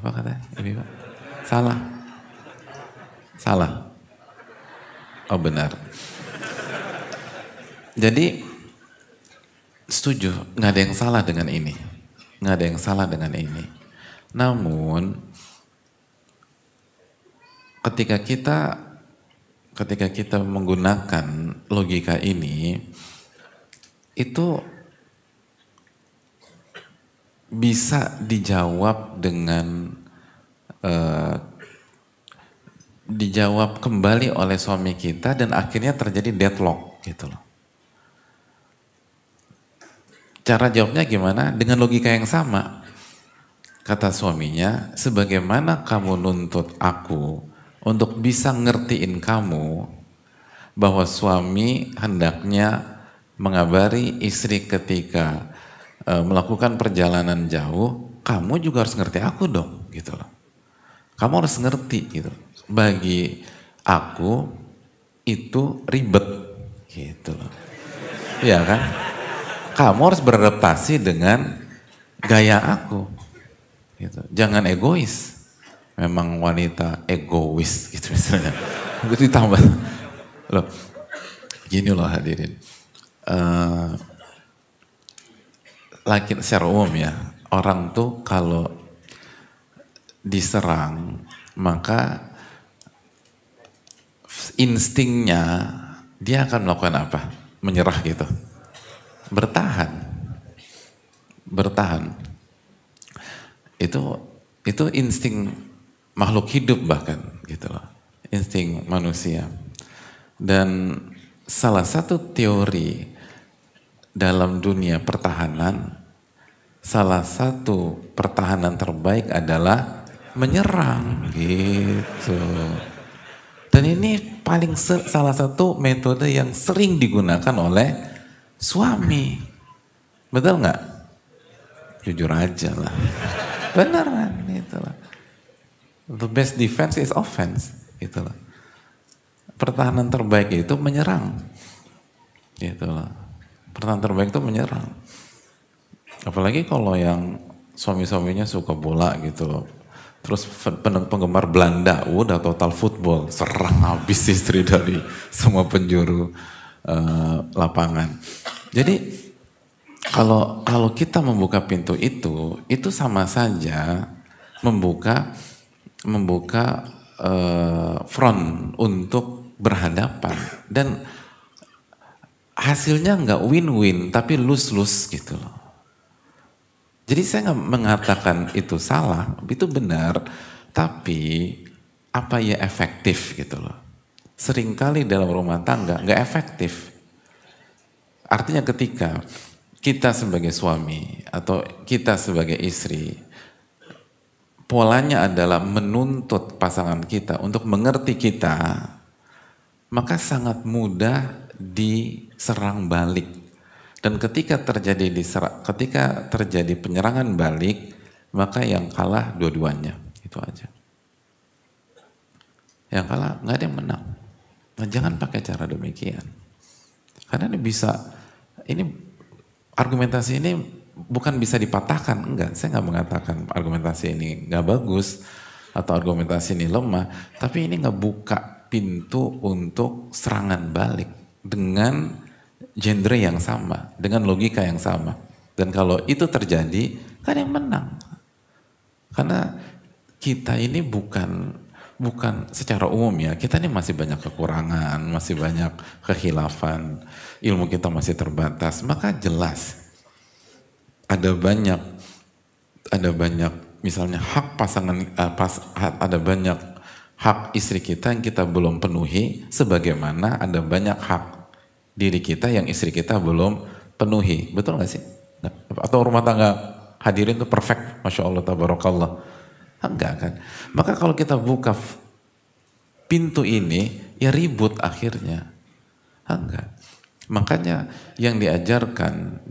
Apa kata ibu-ibu? Salah. Salah. Oh benar. Jadi setuju, nggak ada yang salah dengan ini. nggak ada yang salah dengan ini. Namun ketika kita menggunakan logika ini, itu bisa dijawab dengan dijawab kembali oleh suami kita dan akhirnya terjadi deadlock gitu loh. Cara jawabnya gimana? Dengan logika yang sama. Kata suaminya, sebagaimana kamu nuntut aku untuk bisa ngertiin kamu bahwa suami hendaknya mengabari istri ketika melakukan perjalanan jauh, kamu juga harus ngerti aku dong gitu loh. Kamu harus ngerti gitu. Bagi aku itu ribet gitu loh. Iya kan? Kamu harus beradaptasi dengan gaya aku. Gitu. Jangan egois. Memang wanita egois gitu misalnya. Itu ditambah. Loh, gini loh hadirin. Laki secara umum ya, orang tuh kalau diserang maka instingnya dia akan melakukan apa? Menyerah gitu. Bertahan. Itu insting makhluk hidup bahkan gitu loh. Insting manusia. Dan salah satu teori dalam dunia pertahanan, salah satu pertahanan terbaik adalah menyerang gitu. Dan ini paling salah satu metode yang sering digunakan oleh suami. Betul nggak? Jujur aja lah. Beneran gitu lah. The best defense is offense gitu lah. Pertahanan terbaik itu menyerang. Gitu lah. Pertahanan terbaik itu menyerang. Apalagi kalau yang suami-suaminya suka bola gitu loh. Terus penggemar Belanda, udah total football, serang habis istri dari semua penjuru lapangan. Jadi kalau kita membuka pintu itu sama saja membuka front untuk berhadapan dan hasilnya nggak win-win tapi lose-lose gitu loh. Jadi saya nggak mengatakan itu salah, itu benar, tapi apa ya efektif gitu loh. Seringkali dalam rumah tangga nggak efektif. Artinya ketika kita sebagai suami atau kita sebagai istri, polanya adalah menuntut pasangan kita untuk mengerti kita, maka sangat mudah diserang balik. Dan ketika terjadi penyerangan balik, maka yang kalah dua-duanya, itu aja. Yang kalah nggak ada yang menang. Nah, jangan pakai cara demikian. Karena ini argumentasi ini bukan bisa dipatahkan, enggak. Saya nggak mengatakan argumentasi ini nggak bagus atau argumentasi ini lemah, tapi ini ngebuka pintu untuk serangan balik dengan genre yang sama, dengan logika yang sama. Dan kalau itu terjadi, kan yang menang. Karena kita ini bukan secara umum ya, kita ini masih banyak kekurangan, masih banyak kekhilafan, ilmu kita masih terbatas, maka jelas ada banyak misalnya hak pasangan, ada banyak hak istri kita yang kita belum penuhi, sebagaimana ada banyak hak diri kita yang istri kita belum penuhi. Betul gak sih? Atau rumah tangga hadirin itu perfect, Masya Allah, tabarakallah. Enggak kan? Maka kalau kita buka pintu ini, ya ribut akhirnya. Enggak. Makanya yang diajarkan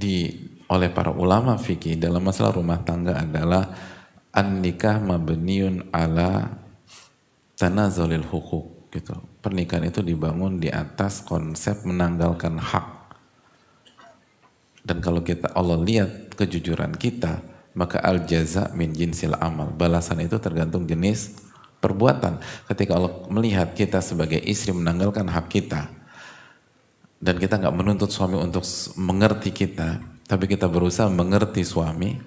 oleh para ulama fikih dalam masalah rumah tangga adalah an-nikah mabniun ala tanazulil hukuk gitu. Pernikahan itu dibangun di atas konsep menanggalkan hak. Dan kalau Allah lihat kejujuran kita, maka al-jaza min jinsil amal. Balasan itu tergantung jenis perbuatan. Ketika Allah melihat kita sebagai istri menanggalkan hak kita, dan kita nggak menuntut suami untuk mengerti kita, tapi kita berusaha mengerti suami,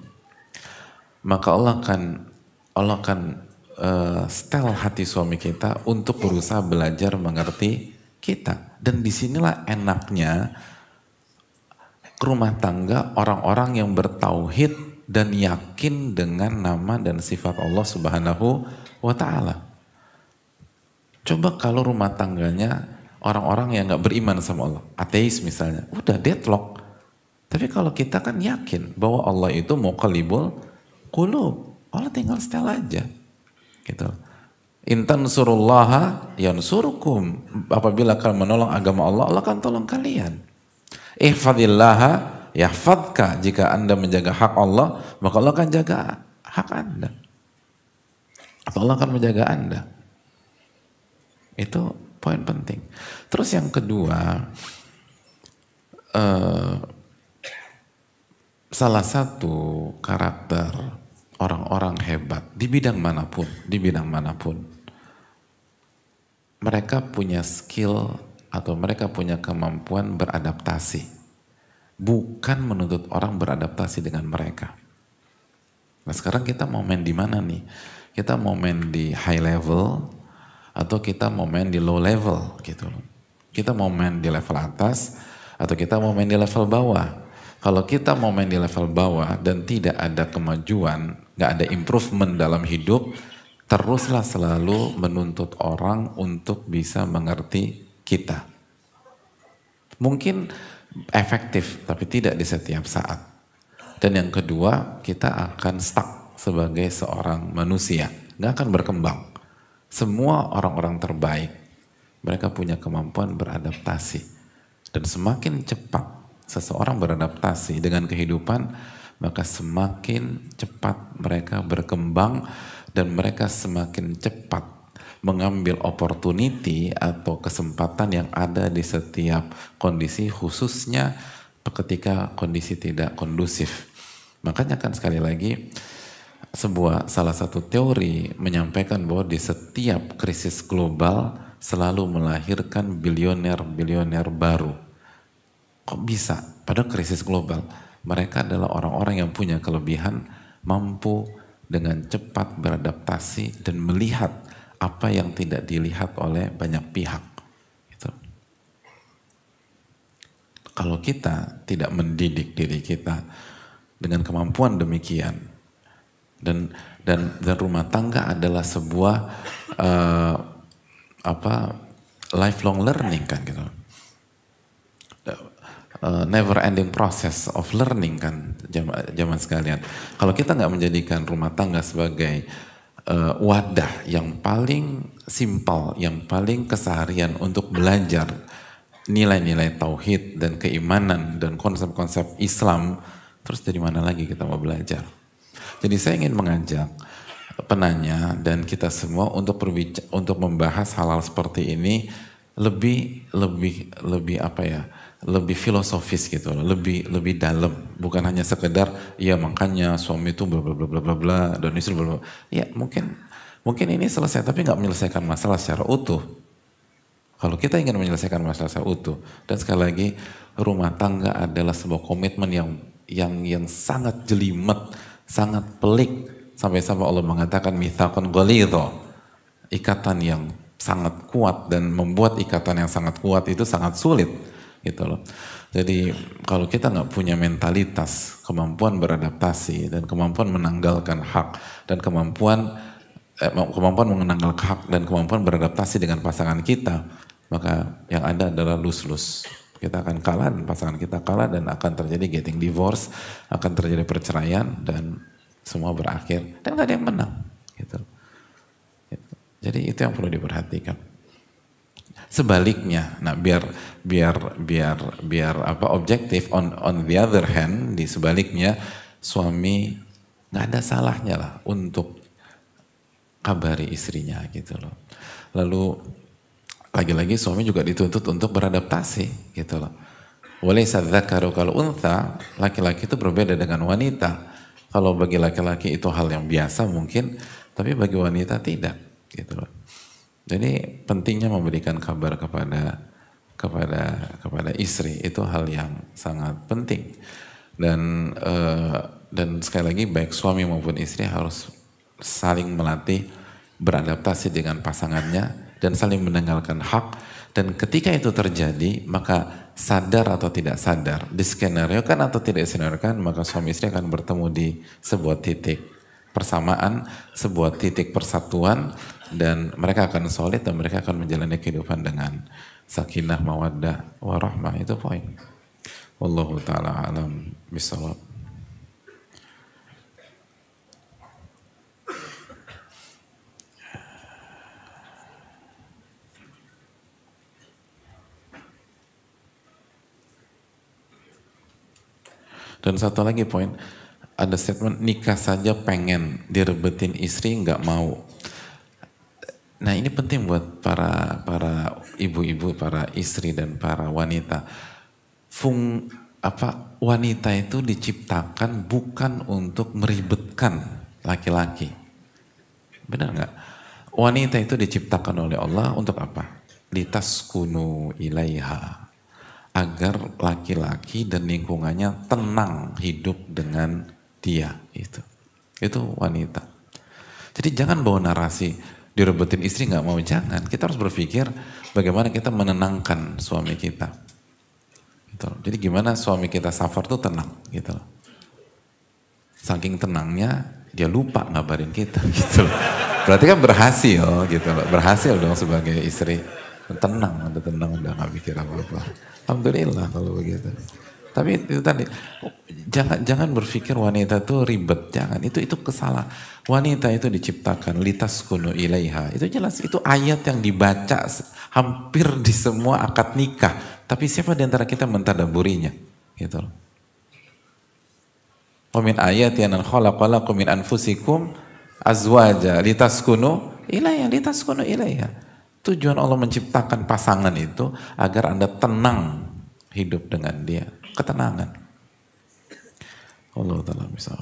maka Allah akan setel hati suami kita untuk berusaha belajar mengerti kita. Dan disinilah enaknya rumah tangga orang-orang yang bertauhid dan yakin dengan nama dan sifat Allah Subhanahu wa Ta'ala. Coba kalau rumah tangganya orang-orang yang gak beriman sama Allah, ateis misalnya, udah deadlock. Tapi kalau kita kan yakin bahwa Allah itu muqallibul qulub, Allah tinggal setel aja. Gitu. Intan surullaha yansurukum. Apabila kalian menolong agama Allah, Allah akan tolong kalian. Ihfadillaha yahfadka. Jika Anda menjaga hak Allah, maka Allah akan jaga hak Anda. Atau Allah akan menjaga Anda. Itu poin penting. Terus yang kedua, salah satu karakter orang-orang hebat di bidang manapun, mereka punya skill atau mereka punya kemampuan beradaptasi, bukan menuntut orang beradaptasi dengan mereka. Nah sekarang kita mau main di mana nih? Kita mau main di high level atau kita mau main di low level gitu loh. Kita mau main di level atas atau kita mau main di level bawah. Kalau kita mau main di level bawah dan tidak ada kemajuan, gak ada improvement dalam hidup, teruslah selalu menuntut orang untuk bisa mengerti kita. Mungkin efektif, tapi tidak di setiap saat. Dan yang kedua, kita akan stuck sebagai seorang manusia, gak akan berkembang. Semua orang-orang terbaik, mereka punya kemampuan beradaptasi. Dan semakin cepat seseorang beradaptasi dengan kehidupan, maka semakin cepat mereka berkembang dan mereka semakin cepat mengambil opportunity atau kesempatan yang ada di setiap kondisi, khususnya ketika kondisi tidak kondusif. Makanya kan sekali lagi salah satu teori menyampaikan bahwa di setiap krisis global selalu melahirkan bilioner-bilioner baru. Kok bisa? Pada krisis global, mereka adalah orang-orang yang punya kelebihan, mampu dengan cepat beradaptasi dan melihat apa yang tidak dilihat oleh banyak pihak. Gitu. Kalau kita tidak mendidik diri kita dengan kemampuan demikian, dan rumah tangga adalah sebuah lifelong learning kan gitu. Never ending process of learning kan zaman sekalian. Kalau kita nggak menjadikan rumah tangga sebagai wadah yang paling simpel, yang paling keseharian untuk belajar nilai-nilai tauhid dan keimanan dan konsep-konsep Islam, terus dari mana lagi kita mau belajar? Jadi saya ingin mengajak penanya dan kita semua untuk membahas hal-hal seperti ini lebih filosofis gitu loh, lebih dalam, bukan hanya sekedar ya makanya suami itu bla bla bla bla bla bla dan istri bla bla. Ya mungkin ini selesai tapi nggak menyelesaikan masalah secara utuh. Kalau kita ingin menyelesaikan masalah secara utuh, dan sekali lagi rumah tangga adalah sebuah komitmen yang sangat jelimet, sangat pelik, sampai-sampai Allah mengatakan mitsaqan ghalidha, ikatan yang sangat kuat, dan membuat ikatan yang sangat kuat itu sangat sulit gitu loh. Jadi kalau kita nggak punya mentalitas, kemampuan beradaptasi dan kemampuan menanggalkan hak dan kemampuan menanggalkan hak dan kemampuan beradaptasi dengan pasangan kita, maka yang ada adalah lose-lose. Kita akan kalah dan pasangan kita kalah dan akan terjadi getting divorce, akan terjadi perceraian dan semua berakhir dan nggak ada yang menang gitu. Jadi itu yang perlu diperhatikan. Sebaliknya, nah biar objektif, on the other hand, di sebaliknya suami nggak ada salahnya lah untuk kabari istrinya gitu loh. Lalu lagi-lagi suami juga dituntut untuk beradaptasi gitu loh. Walaysa dzakaru kal untha, laki-laki itu berbeda dengan wanita. Kalau bagi laki-laki itu hal yang biasa mungkin, tapi bagi wanita tidak gitu loh. Jadi pentingnya memberikan kabar kepada istri itu hal yang sangat penting. Dan dan sekali lagi baik suami maupun istri harus saling melatih beradaptasi dengan pasangannya dan saling mendengarkan hak. Dan ketika itu terjadi, maka sadar atau tidak sadar, diskenariokan atau tidak diskenariokan, maka suami istri akan bertemu di sebuah titik persamaan, sebuah titik persatuan, dan mereka akan solid dan mereka akan menjalani kehidupan dengan sakinah, mawaddah, warahmah. Itu poin. Wallahu ta'ala alam bisawab. Dan satu lagi poin, ada statement nikah saja pengen direbetin istri nggak mau. Nah ini penting buat para ibu-ibu, para istri dan para wanita. Wanita itu diciptakan bukan untuk meribetkan laki-laki. Benar nggak? Wanita itu diciptakan oleh Allah untuk apa? Litaskunu ilaiha. Agar laki-laki dan lingkungannya tenang hidup dengan dia. Itu wanita. Jadi jangan bawa narasi direbetin istri nggak mau, jangan. Kita harus berpikir bagaimana kita menenangkan suami kita. Gitu. Jadi gimana suami kita safar tuh tenang gitu. Saking tenangnya dia lupa ngabarin kita gitu. Berarti kan berhasil gitu loh. Berhasil dong sebagai istri. Tenang, udah nggak mikir apa-apa. Alhamdulillah kalau begitu. Tapi itu tadi, jangan berpikir wanita itu ribet, jangan. Itu kesalahan. Wanita itu diciptakan litaskunu ilaiha. Itu jelas, itu ayat yang dibaca hampir di semua akad nikah. Tapi siapa di antara kita mentadaburinya? Gitu loh. Wa min ayati an khalaqalakum min anfusikum azwaja litaskunu ilaiha. Tujuan Allah menciptakan pasangan itu agar Anda tenang hidup dengan dia. Ketenangan. Allah Ta'ala bisa.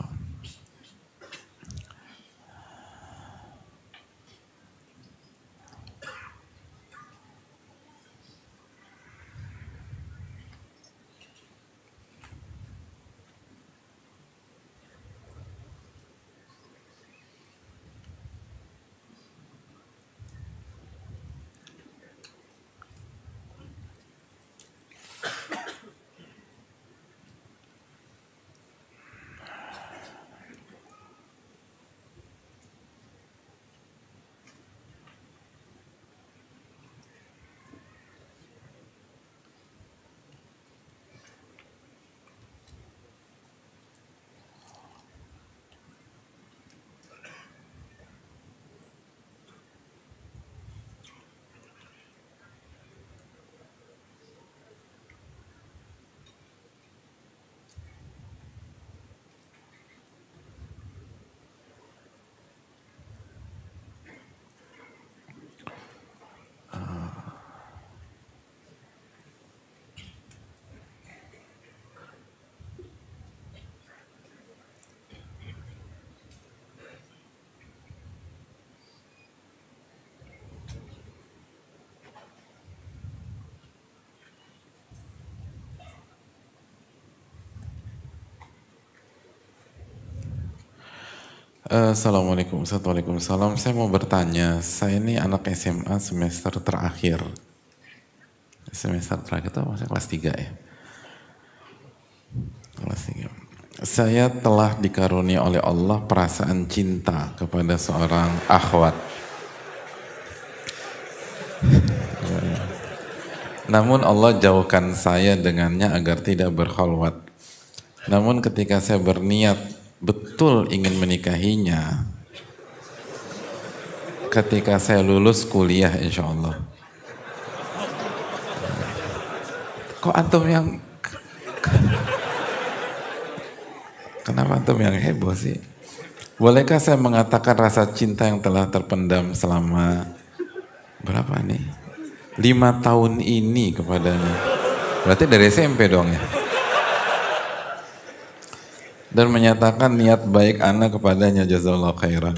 Assalamualaikum, Waalaikumsalam. Saya mau bertanya, saya ini anak SMA semester terakhir. Semester terakhir itu maksudnya kelas 3 ya? Kelas 3. Saya telah dikarunia oleh Allah perasaan cinta kepada seorang akhwat. Namun Allah jauhkan saya dengannya agar tidak berkhalwat. Namun ketika saya berniat betul ingin menikahinya ketika saya lulus kuliah insya Allah. Kok antum yang kenapa antum yang heboh sih? Bolehkah saya mengatakan rasa cinta yang telah terpendam selama berapa nih? 5 tahun ini kepadanya. Berarti dari SMP dong ya. Dan menyatakan niat baik ana kepadanya, jazakallahu khairan.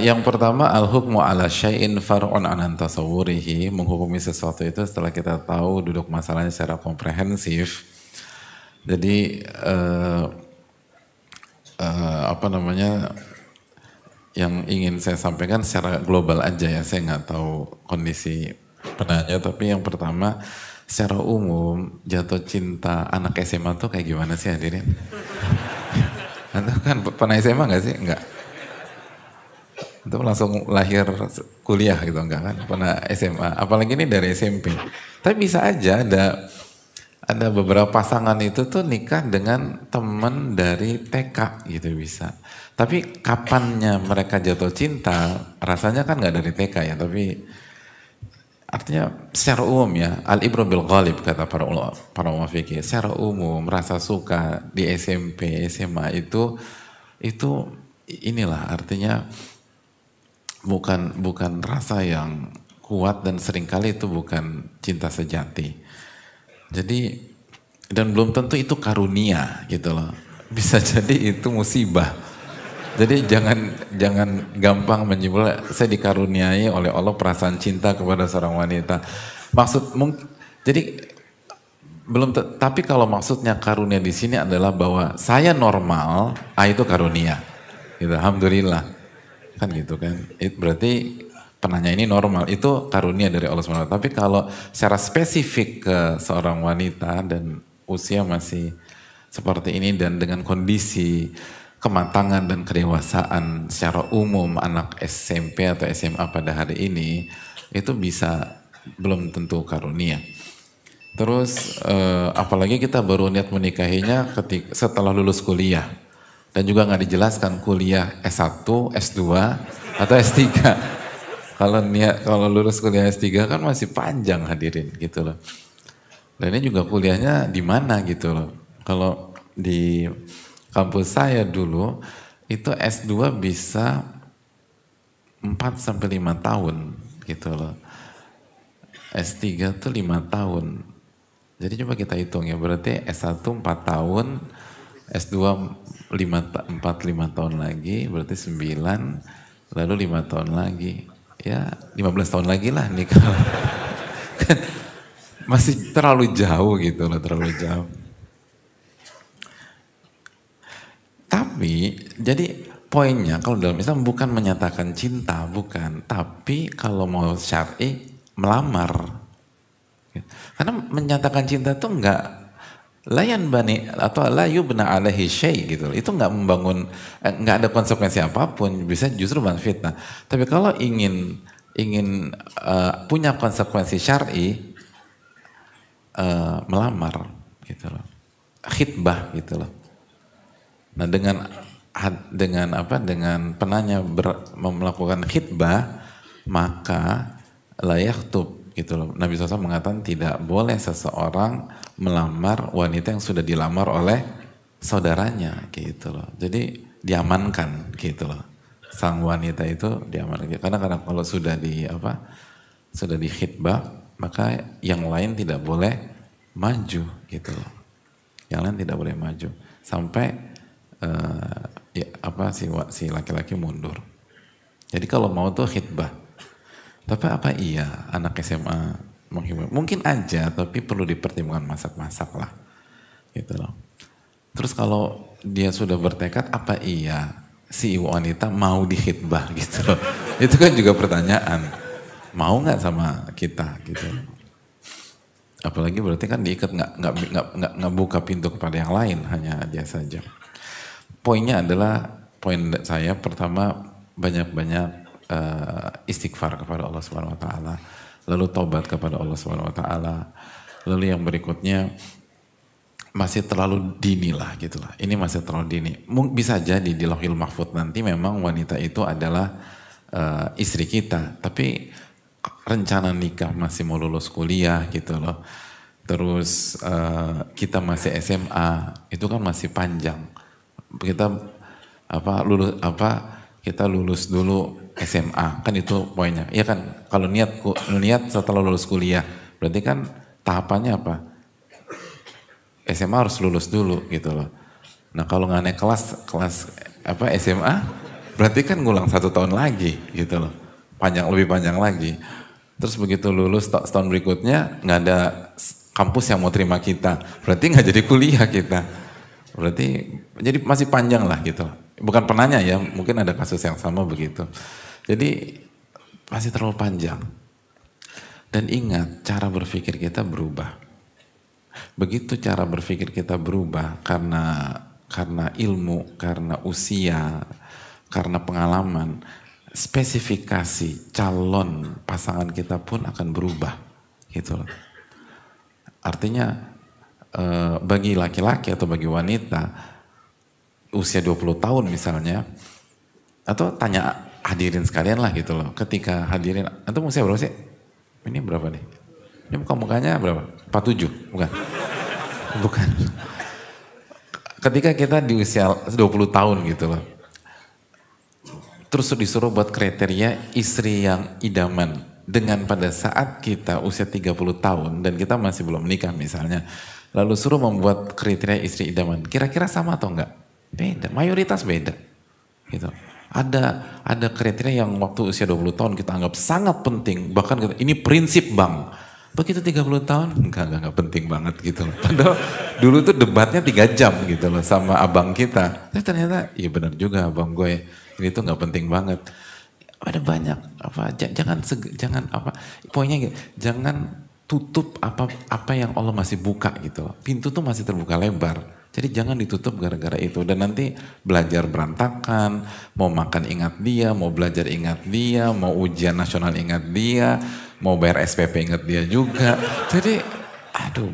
Yang pertama al-hukmu ala syai'in far'un an tasawwurihi, menghukumi sesuatu itu setelah kita tahu duduk masalahnya secara komprehensif. Jadi apa namanya, yang ingin saya sampaikan secara global aja ya, saya nggak tahu kondisi penanya, tapi yang pertama secara umum jatuh cinta anak SMA tuh kayak gimana sih hadirin? Atau kan pernah SMA nggak sih? Nggak. Itu langsung lahir kuliah gitu enggak kan? Pernah SMA, apalagi ini dari SMP. Tapi bisa aja ada beberapa pasangan itu tuh nikah dengan teman dari TK gitu bisa. Tapi kapannya mereka jatuh cinta, rasanya kan nggak dari TK ya, tapi artinya secara umum ya, al-ibru bil ghalib kata para ulama fikih. Secara umum rasa suka di SMP, SMA itu inilah artinya bukan rasa yang kuat dan seringkali itu bukan cinta sejati. Jadi dan belum tentu itu karunia gitu loh. Bisa jadi itu musibah. Jadi jangan gampang menyimpulkan saya dikaruniai oleh Allah perasaan cinta kepada seorang wanita. Jadi tapi kalau maksudnya karunia di sini adalah bahwa saya normal, itu karunia. Gitu, alhamdulillah. Kan gitu kan. Berarti penanya ini normal, itu karunia dari Allah SWT. Tapi kalau secara spesifik ke seorang wanita dan usia masih seperti ini dan dengan kondisi kematangan dan kedewasaan secara umum anak SMP atau SMA pada hari ini itu bisa belum tentu karunia. Terus apalagi kita baru niat menikahinya setelah lulus kuliah dan juga nggak dijelaskan kuliah S1, S2 atau S3. Kalau lulus kuliah S3 kan masih panjang hadirin gitu loh. Dan ini juga kuliahnya di mana gitu loh. Kalau di kampus saya dulu itu S2 bisa 4 sampai 5 tahun gitu loh. S3 tuh 5 tahun. Jadi coba kita hitung ya, berarti S1 4 tahun, S2 4-5 tahun lagi, berarti 9, lalu 5 tahun lagi. Ya 15 tahun lagi lah nikah. Kan masih terlalu jauh gitu loh, terlalu jauh. Tapi jadi poinnya kalau dalam Islam bukan menyatakan cinta, bukan. Tapi kalau mau syar'i melamar. Karena menyatakan cinta itu enggak layan bani atau la yubna alaihi syai gitu. Itu enggak membangun, enggak ada konsekuensi apapun, bisa justru fitnah. Tapi kalau ingin punya konsekuensi syar'i, melamar gitu loh. Khitbah gitu loh. Nah dengan penanya melakukan khitbah maka layak tub gitu loh. Nabi SAW mengatakan tidak boleh seseorang melamar wanita yang sudah dilamar oleh saudaranya gitu loh. Jadi diamankan gitu loh. Sang wanita itu diamankan. Karena kalau sudah di khitbah maka yang lain tidak boleh maju gitu loh. Yang lain tidak boleh maju sampai si laki-laki mundur. Jadi kalau mau tuh khitbah. Tapi apa iya anak SMA menghibur? Mungkin aja, tapi perlu dipertimbangkan masak-masak lah. Gitu loh. Terus kalau dia sudah bertekad, apa iya si wanita mau dikhitbah gitu loh. Itu kan juga pertanyaan. Mau nggak sama kita gitu. Apalagi berarti kan diikat nggak buka pintu kepada yang lain, hanya dia saja. Poinnya adalah, poin saya pertama banyak-banyak istighfar kepada Allah Subhanahu Wa Taala, lalu taubat kepada Allah Subhanahu Wa Taala, lalu yang berikutnya masih terlalu dini lah gitulah. Ini masih terlalu dini. Bisa jadi di Lauhil Mahfuz nanti memang wanita itu adalah istri kita, tapi rencana nikah masih mau lulus kuliah gitu loh. Terus kita masih SMA, itu kan masih panjang. Kita lulus dulu SMA, kan itu poinnya. Iya kan, kalau niat setelah lulus kuliah, berarti kan tahapannya apa? SMA harus lulus dulu gitu loh. Nah kalau nggak naik kelas SMA, Berarti kan ngulang 1 tahun lagi gitu loh. Lebih panjang lagi. Terus begitu lulus setahun berikutnya nggak ada kampus yang mau terima kita. Berarti nggak jadi kuliah kita. Berarti jadi masih panjang lah gitu. Bukan penanya ya, mungkin ada kasus yang sama begitu. Jadi masih terlalu panjang. Dan ingat, cara berpikir kita berubah. Begitu cara berpikir kita berubah karena ilmu, karena usia, karena pengalaman, spesifikasi calon pasangan kita pun akan berubah. Gitu loh. Artinya bagi laki-laki atau bagi wanita usia 20 tahun misalnya, atau tanya hadirin sekalian lah gitu loh, ketika hadirin, atau usia berapa sih? Ini berapa nih? Ini muka-mukanya berapa? 47? Bukan? Bukan. Ketika kita di usia 20 tahun gitu loh, terus disuruh buat kriteria istri yang idaman, dengan pada saat kita usia 30 tahun dan kita masih belum menikah misalnya, lalu suruh membuat kriteria istri idaman, kira-kira sama atau enggak? Beda, mayoritas beda. Gitu. Ada kriteria yang waktu usia 20 tahun kita anggap sangat penting, bahkan kita, ini prinsip bang. Begitu 30 tahun, enggak penting banget gitu loh. Padahal dulu tuh debatnya 3 jam gitu loh sama abang kita. Tapi ternyata, iya benar juga abang gue, ini tuh nggak penting banget. Ada banyak jangan pokoknya jangan tutup apa yang Allah masih buka gitu. Pintu tuh masih terbuka lebar. Jadi jangan ditutup gara-gara itu. Dan nanti belajar berantakan, mau makan ingat dia, mau belajar ingat dia, mau ujian nasional ingat dia, mau bayar SPP ingat dia juga. Jadi aduh,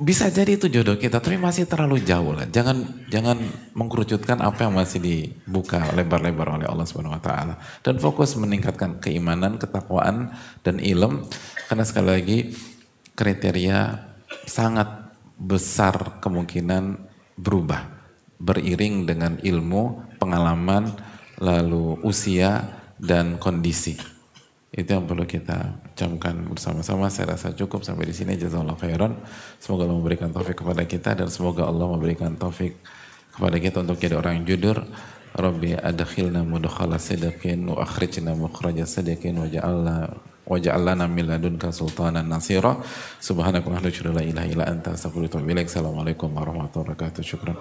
bisa jadi itu jodoh kita, tapi masih terlalu jauh lah. Jangan mengkerucutkan apa yang masih dibuka lebar-lebar oleh Allah Subhanahu Wa Taala. Dan fokus meningkatkan keimanan, ketakwaan, dan ilm. Karena sekali lagi kriteria sangat besar kemungkinan berubah beriring dengan ilmu, pengalaman, lalu usia dan kondisi. Itu yang perlu kita camkan bersama-sama. Saya rasa cukup sampai di sini. Jazakallahu khairan. Semoga Allah memberikan taufik kepada kita dan semoga Allah memberikan taufik kepada kita untuk jadi orang yang jujur. Rabbi adkhilna mudkhala sidqin wa akhrijna mukhraja sidqin waj'al lana min ladunka sultanan nasira. Subhanakallahumma wa bihamdika la ilaha illa anta astaghfiruka wa atubu ilaik. Assalamualaikum warahmatullahi wabarakatuh. Syukran.